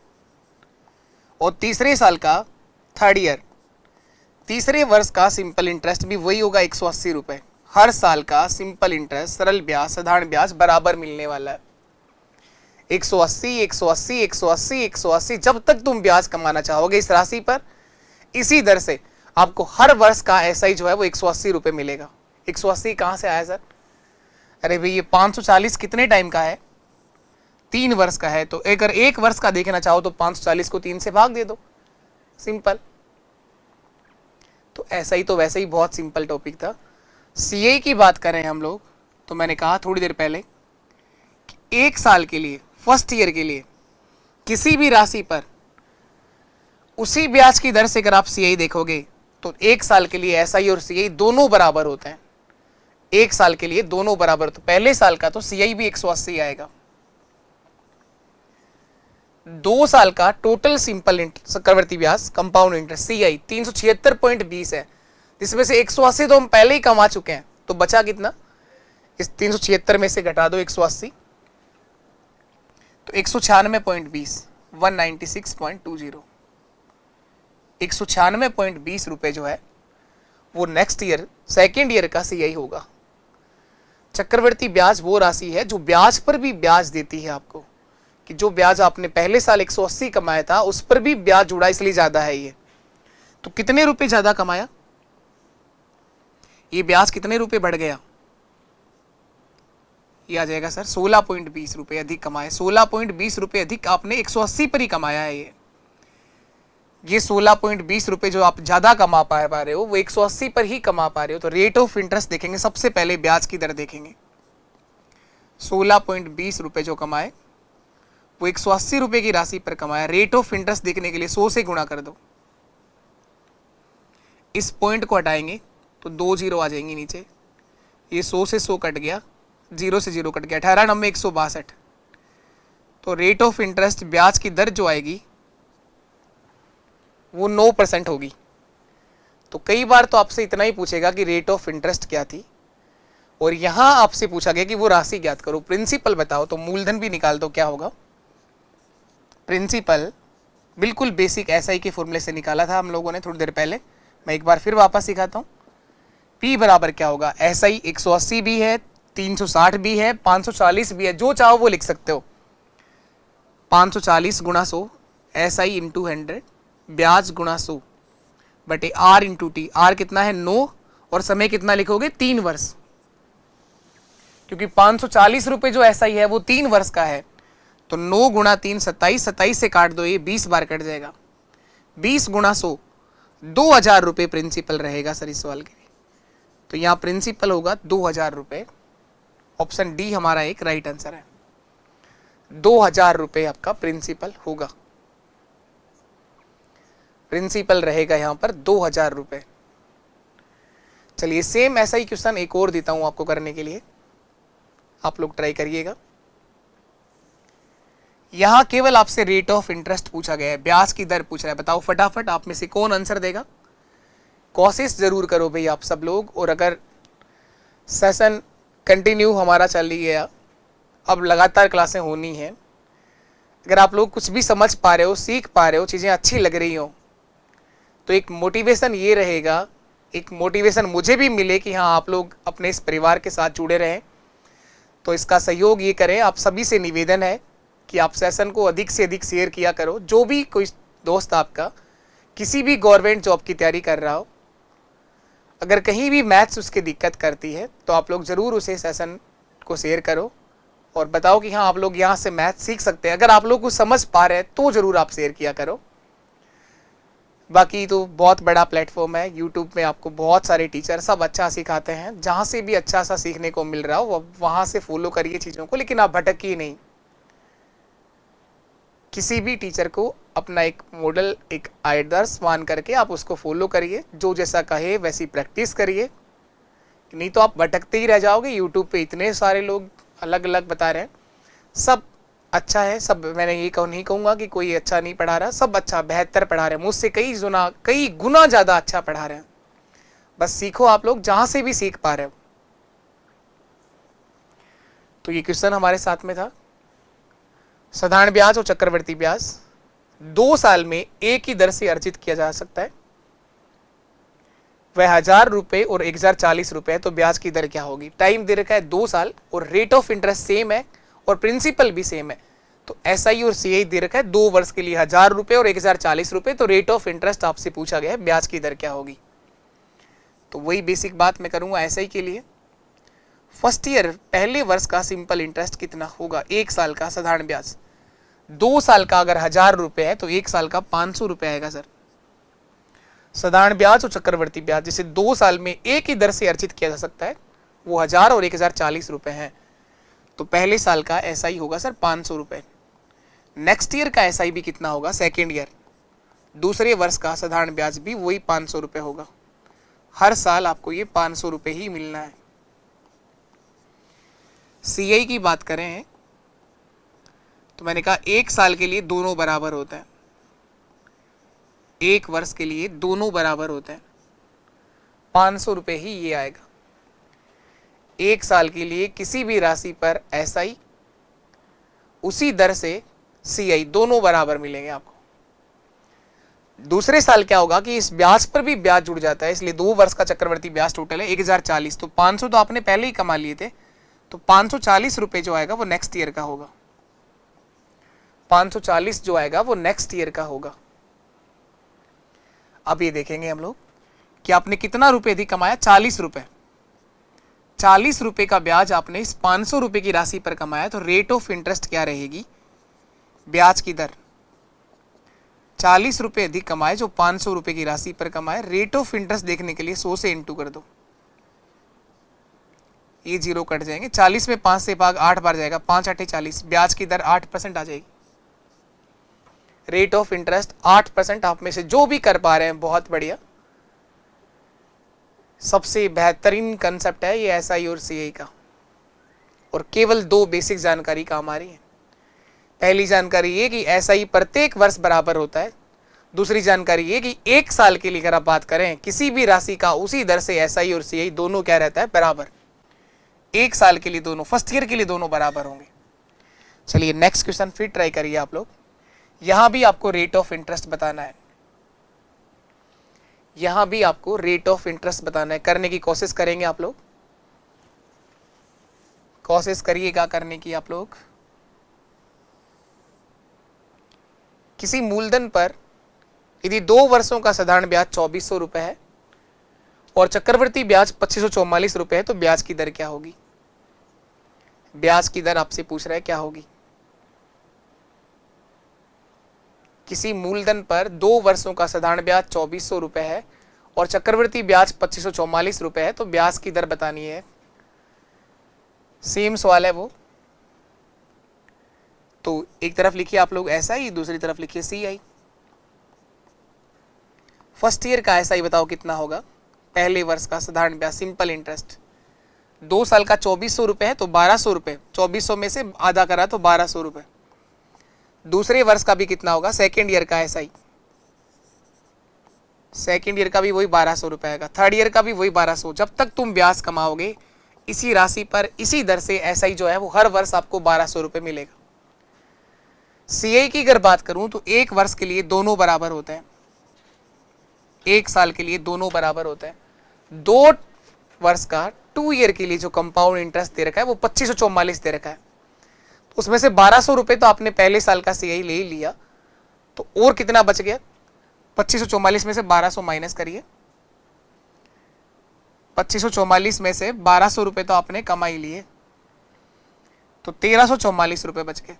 और तीसरे साल का थर्ड ईयर, तीसरे वर्ष का सिंपल इंटरेस्ट भी वही होगा 180 रुपए। हर साल का सिंपल इंटरेस्ट, सरल ब्याज, साधारण ब्याज बराबर मिलने वाला है। 180 180 180 180, जब तक तुम ब्याज कमाना चाहोगे इस राशि पर, इसी दर से आपको हर वर्ष का एसआई जो है वो 180 रुपये मिलेगा। 180 कहाँ से आया सर? अरे भाई ये 540 कितने टाइम का है? 3 वर्ष का है। तो अगर 1 वर्ष का देखना चाहो तो 540 को 3 से भाग दे दो, सिंपल। तो एसआई तो वैसे ही बहुत सिंपल टॉपिक था। सीए की बात करें हम लोग, तो मैंने कहा थोड़ी देर पहले कि 1 साल के लिए, फर्स्ट ईयर के लिए किसी भी राशि पर उसी ब्याज की दर से अगर आप सीआई देखोगे तो 1 साल के लिए एसआई और सीआई दोनों बराबर होते हैं। 1 साल के लिए दोनों बराबर, तो पहले साल का तो सीआई भी 180 आएगा। 2 साल का टोटल सिंपल चक्रवर्ती ब्याज कंपाउंड इंटरेस्ट सीआई 376.20 है, जिसमें से 180 तो हम पहले ही कमा चुके हैं। तो बचा कितना? इस 376 में से घटा दो 180, तो 196.20, 196.20, 196.20 रुपए जो है वो नेक्स्ट ईयर सेकेंड ईयर का सीआई होगा। चक्रवर्ती ब्याज वो राशि है जो ब्याज पर भी ब्याज देती है आपको, कि जो ब्याज आपने पहले साल 180 कमाया था उस पर भी ब्याज जुड़ा, इसलिए ज्यादा है ये। तो कितने रुपए ज्यादा कमाया? ये ब्याज कितने रुपए बढ़ गया? ये आ जाएगा सर 16.20 रुपए अधिक कमाए। 16.20 रुपए अधिक आपने 180 पर ही कमाया है। ये 16.20 रुपए जो आप ज्यादा कमा पा रहे हो वो 180 पर ही कमा पा रहे हो। तो रेट ऑफ इंटरेस्ट देखेंगे, सबसे पहले ब्याज की दर देखेंगे। 16.20 रुपए जो कमाए वो 180 रुपए की राशि पर कमाया। रेट ऑफ इंटरेस्ट देखने के लिए 100 से गुणा कर दो। इस पॉइंट को हटाएंगे तो 2 जीरो आ जाएंगी नीचे। ये 100 से 100 कट गया, 0 से 0 कट गया, 18 9 162। तो रेट ऑफ इंटरेस्ट ब्याज की दर जो आएगी वो 9% होगी। तो कई बार तो आपसे इतना ही पूछेगा कि रेट ऑफ इंटरेस्ट क्या थी, और यहां आपसे पूछा गया कि वो राशि ज्ञात करो, प्रिंसिपल बताओ। तो मूलधन भी निकाल दो, क्या होगा? प्रिंसिपल बिल्कुल बेसिक एसआई के फॉर्मूले से निकाला था हम लोगों ने थोड़ी देर पहले। मैं एक बार फिर वापस सिखाता हूँ। पी बराबर क्या होगा? एसआई 180 भी है, 360 भी है, 540 भी है, जो चाहो वो लिख सकते हो। 540 गुणा 100 एसआई इंटू 100, ब्याज गुणा 100 बटे आर इंटू टी। आर कितना है? 9, और समय कितना लिखोगे? 3 वर्ष, क्योंकि 540 रुपए जो एसआई है वो 3 वर्ष का है। तो 9 गुणा 3 27, 27 से काट दो, ये 20 बार कट जाएगा। 20 गुणा 100, 2000 रुपये प्रिंसिपल रहेगा सर इस सवाल के लिए। तो यहाँ प्रिंसिपल होगा 2000 रुपये। ऑप्शन डी हमारा एक राइट आंसर है। 2000 रुपये आपका प्रिंसिपल होगा। प्रिंसिपल रहेगा यहाँ पर 2000 रुपये। चलिए सेम ऐसा ही क्वेश्चन एक और देता हूं आपको करने के लिए, आप लोग ट्राई करिएगा। यहां केवल आपसे रेट ऑफ इंटरेस्ट पूछा गया है, ब्याज की दर पूछ रहा है। बताओ फटाफट आप में से कौन आंसर देगा? कोशिश जरूर करो भाई आप सब लोग। और अगर सेशन कंटिन्यू हमारा चल ही गया, अब लगातार क्लासें होनी है, अगर आप लोग कुछ भी समझ पा रहे हो, सीख पा रहे हो, चीज़ें अच्छी लग रही हो, तो एक मोटिवेशन ये रहेगा, एक मोटिवेशन मुझे भी मिले कि हाँ आप लोग अपने इस परिवार के साथ जुड़े रहें। तो इसका सहयोग ये करें, आप सभी से निवेदन है कि आप सेशन को अधिक से अधिक शेयर किया करो। जो भी कोई दोस्त आपका किसी भी गवर्नमेंट जॉब की तैयारी कर रहा हो, अगर कहीं भी मैथ्स उसकी दिक्कत करती है तो आप लोग ज़रूर उसे सेशन को शेयर करो और बताओ कि हाँ आप लोग यहाँ से मैथ सीख सकते हैं। अगर आप लोग कुछ समझ पा रहे हैं तो ज़रूर आप शेयर किया करो। बाकी तो बहुत बड़ा प्लेटफॉर्म है, यूट्यूब में आपको बहुत सारे टीचर सब अच्छा सिखाते हैं। जहाँ से भी अच्छा सा सीखने को मिल रहा हो वहाँ से फॉलो करिए चीज़ों को, लेकिन आप भटकिए नहीं। किसी भी टीचर को अपना एक मॉडल, एक आदर्श मान करके आप उसको फॉलो करिए, जो जैसा कहे वैसी प्रैक्टिस करिए, नहीं तो आप भटकते ही रह जाओगे। यूट्यूब पे इतने सारे लोग अलग अलग बता रहे हैं, सब अच्छा है, सब मैंने ये नहीं कहूँगा कि कोई अच्छा नहीं पढ़ा रहा, सब अच्छा बेहतर पढ़ा रहे हैं, मुझसे कई गुना ज़्यादा अच्छा पढ़ा रहे हैं। बस सीखो आप लोग जहाँ से भी सीख पा रहे हो। तो ये क्वेश्चन हमारे साथ में था। साधारण ब्याज और चक्रवर्ती ब्याज 2 साल में एक ही दर से अर्जित किया जा सकता है। वह 1000 रुपये और 1040 रुपये, तो ब्याज की दर क्या होगी? टाइम दे रखा है 2 साल और रेट ऑफ इंटरेस्ट सेम है और प्रिंसिपल भी सेम है। तो एसआई और सीआई दे रखा है 2 वर्ष के लिए 1000 रुपये और 1040 रुपये। तो रेट ऑफ इंटरेस्ट आपसे पूछा गया है, ब्याज की दर क्या होगी? तो वही बेसिक बात मैं करूंगा एसआई के लिए। फर्स्ट ईयर पहले वर्ष का सिंपल इंटरेस्ट कितना होगा, 1 साल का साधारण ब्याज। 2 साल का अगर 1000 रुपये है तो 1 साल का 500 रुपये आएगा सर। साधारण ब्याज और चक्रवर्ती ब्याज जिसे 2 साल में एक ही दर से अर्जित किया जा सकता है वो 1000 और 1040 रुपये हैं। तो पहले साल का एसआई होगा सर 500 रुपये। नेक्स्ट ईयर का एसआई भी कितना होगा, सेकेंड ईयर दूसरे वर्ष का साधारण ब्याज भी वही 500 रुपये होगा। हर साल आपको ये 500 रुपये ही मिलना है। सीआई की बात करें तो मैंने कहा 1 साल के लिए दोनों बराबर होते हैं, 1 वर्ष के लिए दोनों बराबर होते हैं, 500 रुपये ही ये आएगा। 1 साल के लिए किसी भी राशि पर एसआई उसी दर से सीआई दोनों बराबर मिलेंगे आपको। दूसरे साल क्या होगा कि इस ब्याज पर भी ब्याज जुड़ जाता है, इसलिए 2 वर्ष का चक्रवर्ती ब्याज टोटल है 1040। तो 500 तो आपने पहले ही कमा लिए थे, तो 540 रुपये जो आएगा वो नेक्स्ट ईयर का होगा। 540 जो आएगा वो नेक्स्ट ईयर का होगा। अब ये देखेंगे हम लोग कि आपने कितना रुपए अधिक कमाया, 40 रुपये। 40 रुपये का ब्याज आपने इस 500 रुपये की राशि पर कमाया, तो रेट ऑफ इंटरेस्ट क्या रहेगी, ब्याज की दर। 40 रुपये अधिक कमाए जो 500 रुपये की राशि पर कमाए, रेट ऑफ इंटरेस्ट देखने के लिए 100 से इंटू कर दो, ये 0 कट जाएंगे। 40 में 5 से भाग 8 बार जाएगा, 5 8 40, ब्याज की दर 8% आ जाएगी। Rate of interest 8%। आप में से जो भी कर पा रहे हैं बहुत बढ़िया, सबसे बेहतरीन कंसेप्ट है ये एसआई और सीआई का। और केवल 2 बेसिक जानकारी काम आ रही है। पहली जानकारी ये कि एसआई प्रत्येक वर्ष बराबर होता है। दूसरी जानकारी ये कि 1 साल के लिए अगर आप बात करें किसी भी राशि का उसी दर से एसआई और सीआई दोनों क्या रहता है, बराबर। 1 साल के लिए दोनों, फर्स्ट ईयर के लिए दोनों बराबर होंगे। चलिए नेक्स्ट क्वेश्चन फिर ट्राई करिए आप लोग। यहां भी आपको रेट ऑफ इंटरेस्ट बताना है, यहां भी आपको रेट ऑफ इंटरेस्ट बताना है। करने की कोशिश करेंगे आप लोग, कोशिश करिएगा करने की आप लोग। किसी मूलधन पर यदि 2 वर्षों का साधारण ब्याज 2400 रुपये है और चक्रवर्ती ब्याज 2544 रुपये है, तो ब्याज की दर क्या होगी? ब्याज की दर आपसे पूछ रहा है क्या होगी। किसी मूलधन पर 2 वर्षों का साधारण ब्याज 2400 रुपये है और चक्रवर्ती ब्याज 2544 रुपये है, तो ब्याज की दर बतानी है। सेम सवाल है वो। तो एक तरफ लिखिए आप लोग एसआई, दूसरी तरफ लिखिए सीआई। फर्स्ट ईयर का एसआई बताओ कितना होगा, पहले वर्ष का साधारण ब्याज सिंपल इंटरेस्ट। 2 साल का 2400 रुपये है तो 1200 रुपये, 2400 में से आधा करा तो 1200 रुपये। दूसरे वर्ष का भी कितना होगा, सेकेंड ईयर का एसआई, सेकेंड ईयर का भी वही 1200 रुपये आएगा। थर्ड ईयर का भी वही 1200। जब तक तुम ब्याज कमाओगे इसी राशि पर इसी दर से एसआई जो है वो हर वर्ष आपको 1200 रुपये मिलेगा। सीआई की अगर बात करूं तो 1 वर्ष के लिए दोनों बराबर होते हैं, 1 साल के लिए दोनों बराबर होते हैं। 2 वर्ष का 2 ईयर के लिए जो कंपाउंड इंटरेस्ट दे रखा है वो 2544 दे रखा है। उसमें से 1200 रुपये तो आपने पहले साल का सीआई ले लिया, तो और कितना बच गया, 2544 में से 1200 माइनस करिए। 2544 में से 1200 रुपये तो आपने कमा ही लिए, तो 1344 रुपये बच गए।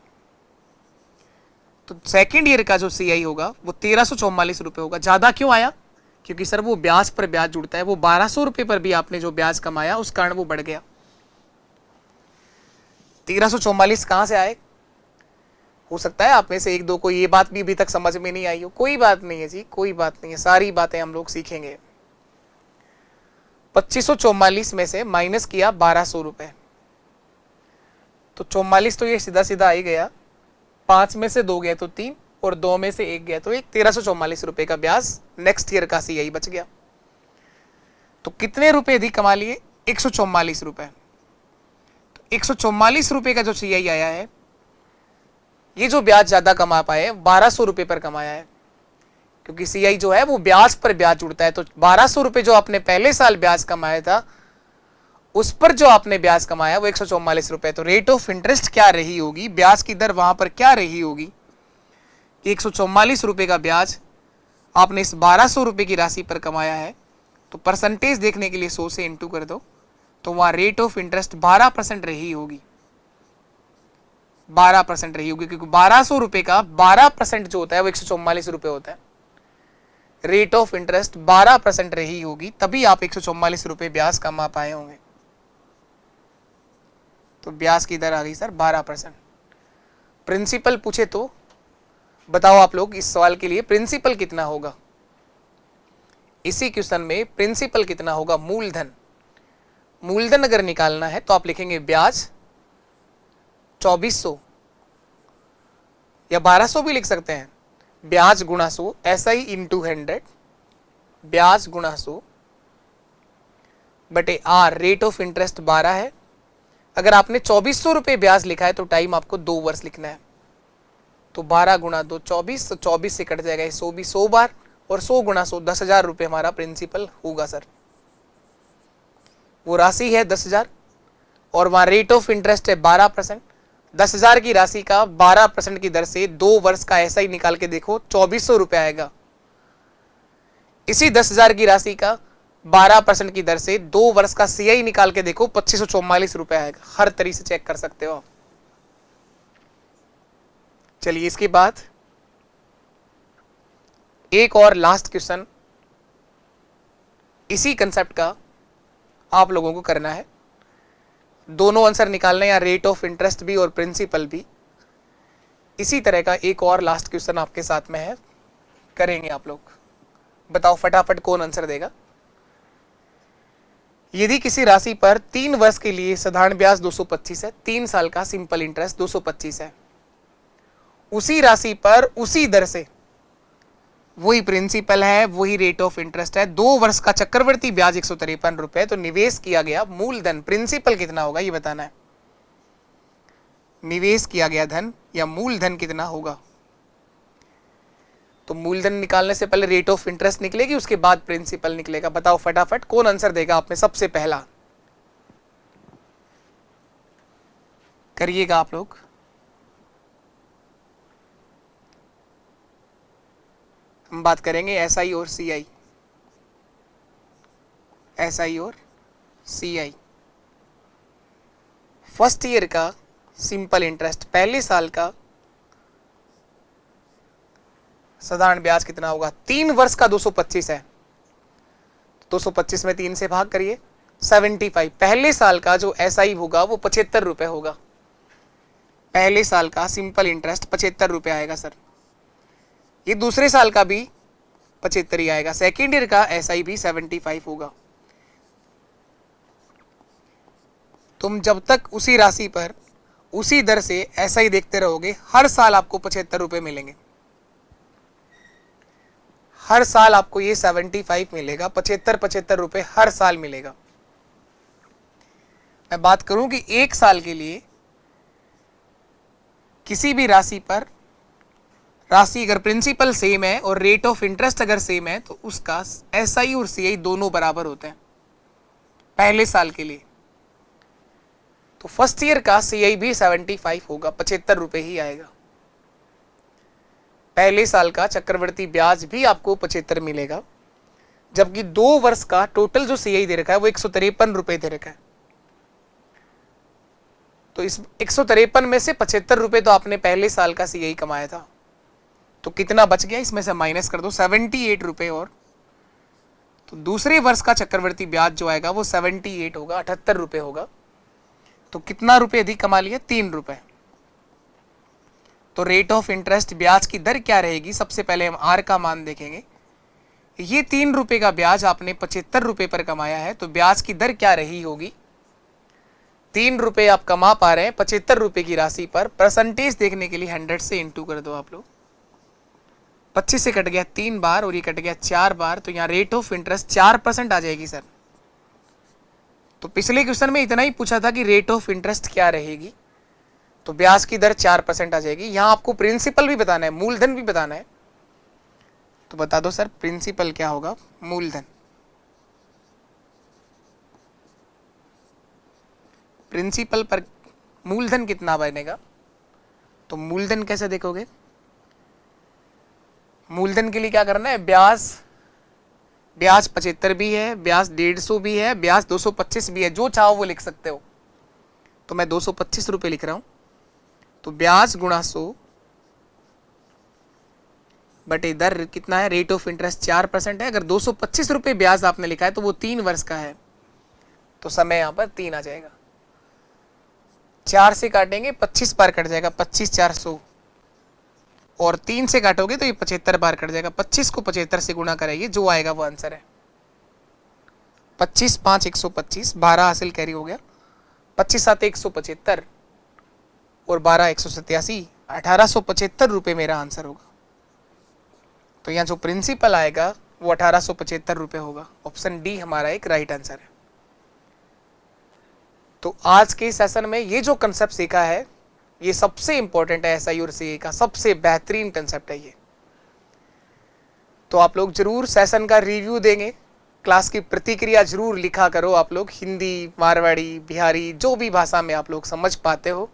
तो सेकेंड ईयर का जो सीआई होगा वो 1344 रुपये होगा। ज्यादा क्यों आया, क्योंकि सर वो ब्याज पर ब्याज जुड़ता है, वो 1200 रुपये पर भी आपने जो ब्याज कमाया उस कारण वो बढ़ गया। 1344 कहां से आए, हो सकता है आप में से 1-2 को ये बात भी अभी तक समझ में नहीं आई हो। कोई बात नहीं है जी, कोई बात नहीं है, सारी बातें हम लोग सीखेंगे। 2544 में से माइनस किया 1200 रुपये, तो 44 तो ये सीधा सीधा आ ही गया। 5 में से 2 गए तो 3 और 2 में से 1 गया तो 1। 1344 रुपये का ब्याज नेक्स्ट ईयर का सीआई बच गया। तो कितने रुपए अधिक कमा लिए, 144 रुपये। 144 रुपये का जो सीआई आया है, ये जो ब्याज ज्यादा कमा पाए 1200 रुपये पर कमाया है, क्योंकि सीआई जो है वो ब्याज पर ब्याज जुड़ता है। तो 1200 रुपये जो आपने पहले साल ब्याज कमाया था उस पर जो आपने ब्याज कमाया वो 144 रुपये। तो रेट ऑफ इंटरेस्ट क्या रही होगी, ब्याज की दर वहां पर क्या रही होगी कि 144 रुपये का ब्याज आपने इस 1200 रुपये की राशि पर कमाया है, तो तो परसेंटेज देखने के लिए 100 से इंटू कर दो, तो वहां रेट ऑफ इंटरेस्ट 12% रही होगी, 12% रही होगी, क्योंकि 1200 रुपए का 12% जो होता है वो 144 रुपए होता है। रेट ऑफ इंटरेस्ट 12% रही होगी, तभी आप 144 रुपए ब्याज कमा पाए होंगे। तो ब्याज की दर आ गई सर 12%। प्रिंसिपल पूछे तो बताओ आप लोग, इस सवाल के लिए प्रिंसिपल कितना होगा? इसी क्वेश्चन में प्रिंसिपल कितना होगा? मूलधन। मूलधन अगर निकालना है तो आप लिखेंगे ब्याज 2400 या 1200 भी लिख सकते हैं। ब्याज गुणा 100, SI इंटू 100, ब्याज गुणा 100 बटे आर, रेट ऑफ इंटरेस्ट 12 है। अगर आपने 2400 रुपए ब्याज लिखा है तो टाइम आपको 2 वर्ष लिखना है, तो 12 गुणा 2 24, तो 24 से कट जाएगा 100 भी 100 बार, और 100 गुणा 100 10,000 रुपए हमारा प्रिंसिपल होगा सर। वो राशि है 10,000 और वहां रेट ऑफ इंटरेस्ट है 12%। 10,000 की राशि का 12% की दर से 2 वर्ष का ऐसा ही निकाल के देखो, 2400 रुपए आएगा। इसी 10,000 की राशि का 12% की दर से 2 वर्ष का CI निकाल के देखो, 2544 रुपए आएगा। हर तरीके से चेक कर सकते हो आप। चलिए इसके बाद एक और लास्ट क्वेश्चन इसी कंसेप्ट का आप लोगों को करना है। दोनों आंसर निकालने, या रेट ऑफ इंटरेस्ट भी और प्रिंसिपल भी। इसी तरह का एक और लास्ट क्वेश्चन आपके साथ में है, करेंगे आप लोग। बताओ फटाफट कौन आंसर देगा। यदि किसी राशि पर 3 वर्ष के लिए साधारण ब्याज 225 है, 3 साल का सिंपल इंटरेस्ट 225 है, उसी राशि पर उसी दर से वही प्रिंसिपल है, वही रेट ऑफ इंटरेस्ट है, 2 वर्ष का चक्रवर्ती ब्याज 153 रुपए, तो निवेश किया गया मूलधन प्रिंसिपल कितना होगा ये बताना है। निवेश किया गया धन या मूलधन कितना होगा? तो मूलधन निकालने से पहले रेट ऑफ इंटरेस्ट निकलेगी, उसके बाद प्रिंसिपल निकलेगा। बताओ फटाफट कौन आंसर देगा आप में सबसे पहला? करिएगा आप लोग। हम बात करेंगे SI और CI, SI और CI। फर्स्ट ईयर का सिंपल इंटरेस्ट, पहले साल का साधारण ब्याज कितना होगा? 3 वर्ष का 225 है, 225 में 3 से भाग करिए, 75। पहले साल का जो SI होगा वो 75 रुपए होगा। पहले साल का सिंपल इंटरेस्ट 75 रुपए आएगा सर। ये दूसरे साल का भी 75 ही आएगा। सेकेंड ईयर का SI भी 75 होगा। तुम जब तक उसी राशि पर उसी दर से SI देखते रहोगे, हर साल आपको 75 रुपए मिलेंगे। हर साल आपको ये 75 मिलेगा, 75 रुपए हर साल मिलेगा। मैं बात करूं कि 1 साल के लिए किसी भी राशि पर, राशि अगर प्रिंसिपल सेम है और रेट ऑफ इंटरेस्ट अगर सेम है, तो उसका SI और CI दोनों बराबर होते हैं पहले साल के लिए। तो फर्स्ट ईयर का CI भी 75 होगा, 75 रुपए ही आएगा। पहले साल का चक्रवर्ती ब्याज भी आपको 75 मिलेगा, जबकि 2 वर्ष का टोटल जो CI दे रखा है वो 153 रुपए दे रखा है। तो इस 153 में से 75 रुपए तो आपने पहले साल का CI कमाया था, तो कितना बच गया? इसमें से माइनस कर दो 78 रुपए, और तो दूसरे वर्ष का चक्रवर्ती ब्याज जो आएगा वो 78 होगा, 78 रुपए होगा। तो कितना रुपए अधिक कमा लिया? 3 रुपए। तो रेट ऑफ इंटरेस्ट ब्याज की दर क्या रहेगी? सबसे पहले हम R का मान देखेंगे। ये 3 रुपए का ब्याज आपने 75 रुपए पर कमाया है, तो ब्याज की दर क्या रही होगी? 3 रुपए आप कमा पा रहे हैं 75 रुपए की राशि पर। परसेंटेज देखने के लिए 100 से इंटू कर दो आप लोग। 25 से कट गया 3 बार और ये कट गया 4 बार, तो यहाँ रेट ऑफ इंटरेस्ट 4% आ जाएगी सर। तो पिछले क्वेश्चन में इतना ही पूछा था कि रेट ऑफ इंटरेस्ट क्या रहेगी, तो ब्याज की दर 4% आ जाएगी। यहां आपको प्रिंसिपल भी बताना है, मूलधन भी बताना है, तो बता दो सर प्रिंसिपल क्या होगा? मूलधन। प्रिंसिपल पर मूलधन कितना बनेगा? तो मूलधन कैसे देखोगे? मूलधन के लिए क्या करना है? ब्याज ब्याज 75 भी है, ब्याज 150 भी है, ब्याज 225 भी है, जो चाहो वो लिख सकते हो। तो मैं 225 रुपये लिख रहा हूं। तो ब्याज गुणा 100 बटे दर कितना है, रेट ऑफ इंटरेस्ट 4% है। अगर 225 रुपये ब्याज आपने लिखा है तो वो 3 वर्ष का है, तो समय यहां पर 3 आ जाएगा। 4 से काटेंगे 25 बार कट जाएगा, 25 4 100, और 3 से काटोगे तो ये 75 बार कट जाएगा। 25 को 75 से गुणा कराइए, जो आएगा वो आंसर है। 25 5 125, 12 हासिल कैरी हो गया, 25 7 175 और 12 187, 1875 रुपये मेरा आंसर होगा। तो यहाँ जो प्रिंसिपल आएगा वो 1875 रुपये होगा। ऑप्शन डी हमारा एक राइट आंसर है। तो आज के सेशन में ये जो कंसेप्ट सीखा है ये सबसे इंपॉर्टेंट है, एसआई और सीए का सबसे बेहतरीन कंसेप्ट है ये। तो आप लोग जरूर सेशन का रिव्यू देंगे, क्लास की प्रतिक्रिया जरूर लिखा करो। आप लोग हिंदी, मारवाड़ी, बिहारी, जो भी भाषा में आप लोग समझ पाते हो,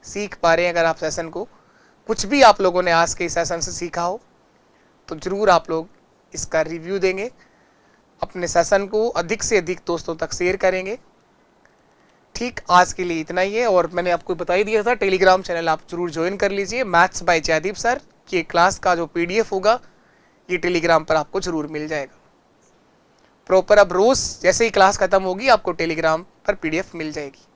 सीख पा रहे हैं, अगर आप सेशन को कुछ भी आप लोगों ने आज के सेशन से सीखा हो तो जरूर आप लोग इसका रिव्यू देंगे, अपने सेशन को अधिक से अधिक दोस्तों तक शेयर करेंगे। ठीक, आज के लिए इतना ही है। और मैंने आपको बता ही दिया था, टेलीग्राम चैनल आप जरूर ज्वाइन कर लीजिए, मैथ्स बाय जयदीप सर। ये क्लास का जो पीडीएफ होगा ये टेलीग्राम पर आपको जरूर मिल जाएगा प्रॉपर। अब रोज जैसे ही क्लास खत्म होगी आपको टेलीग्राम पर पीडीएफ मिल जाएगी।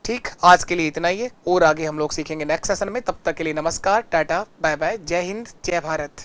ठीक, आज के लिए इतना ही है, और आगे हम लोग सीखेंगे नेक्स्ट सेशन में। तब तक के लिए नमस्कार, टाटा, बाय बाय, जय हिंद, जय भारत।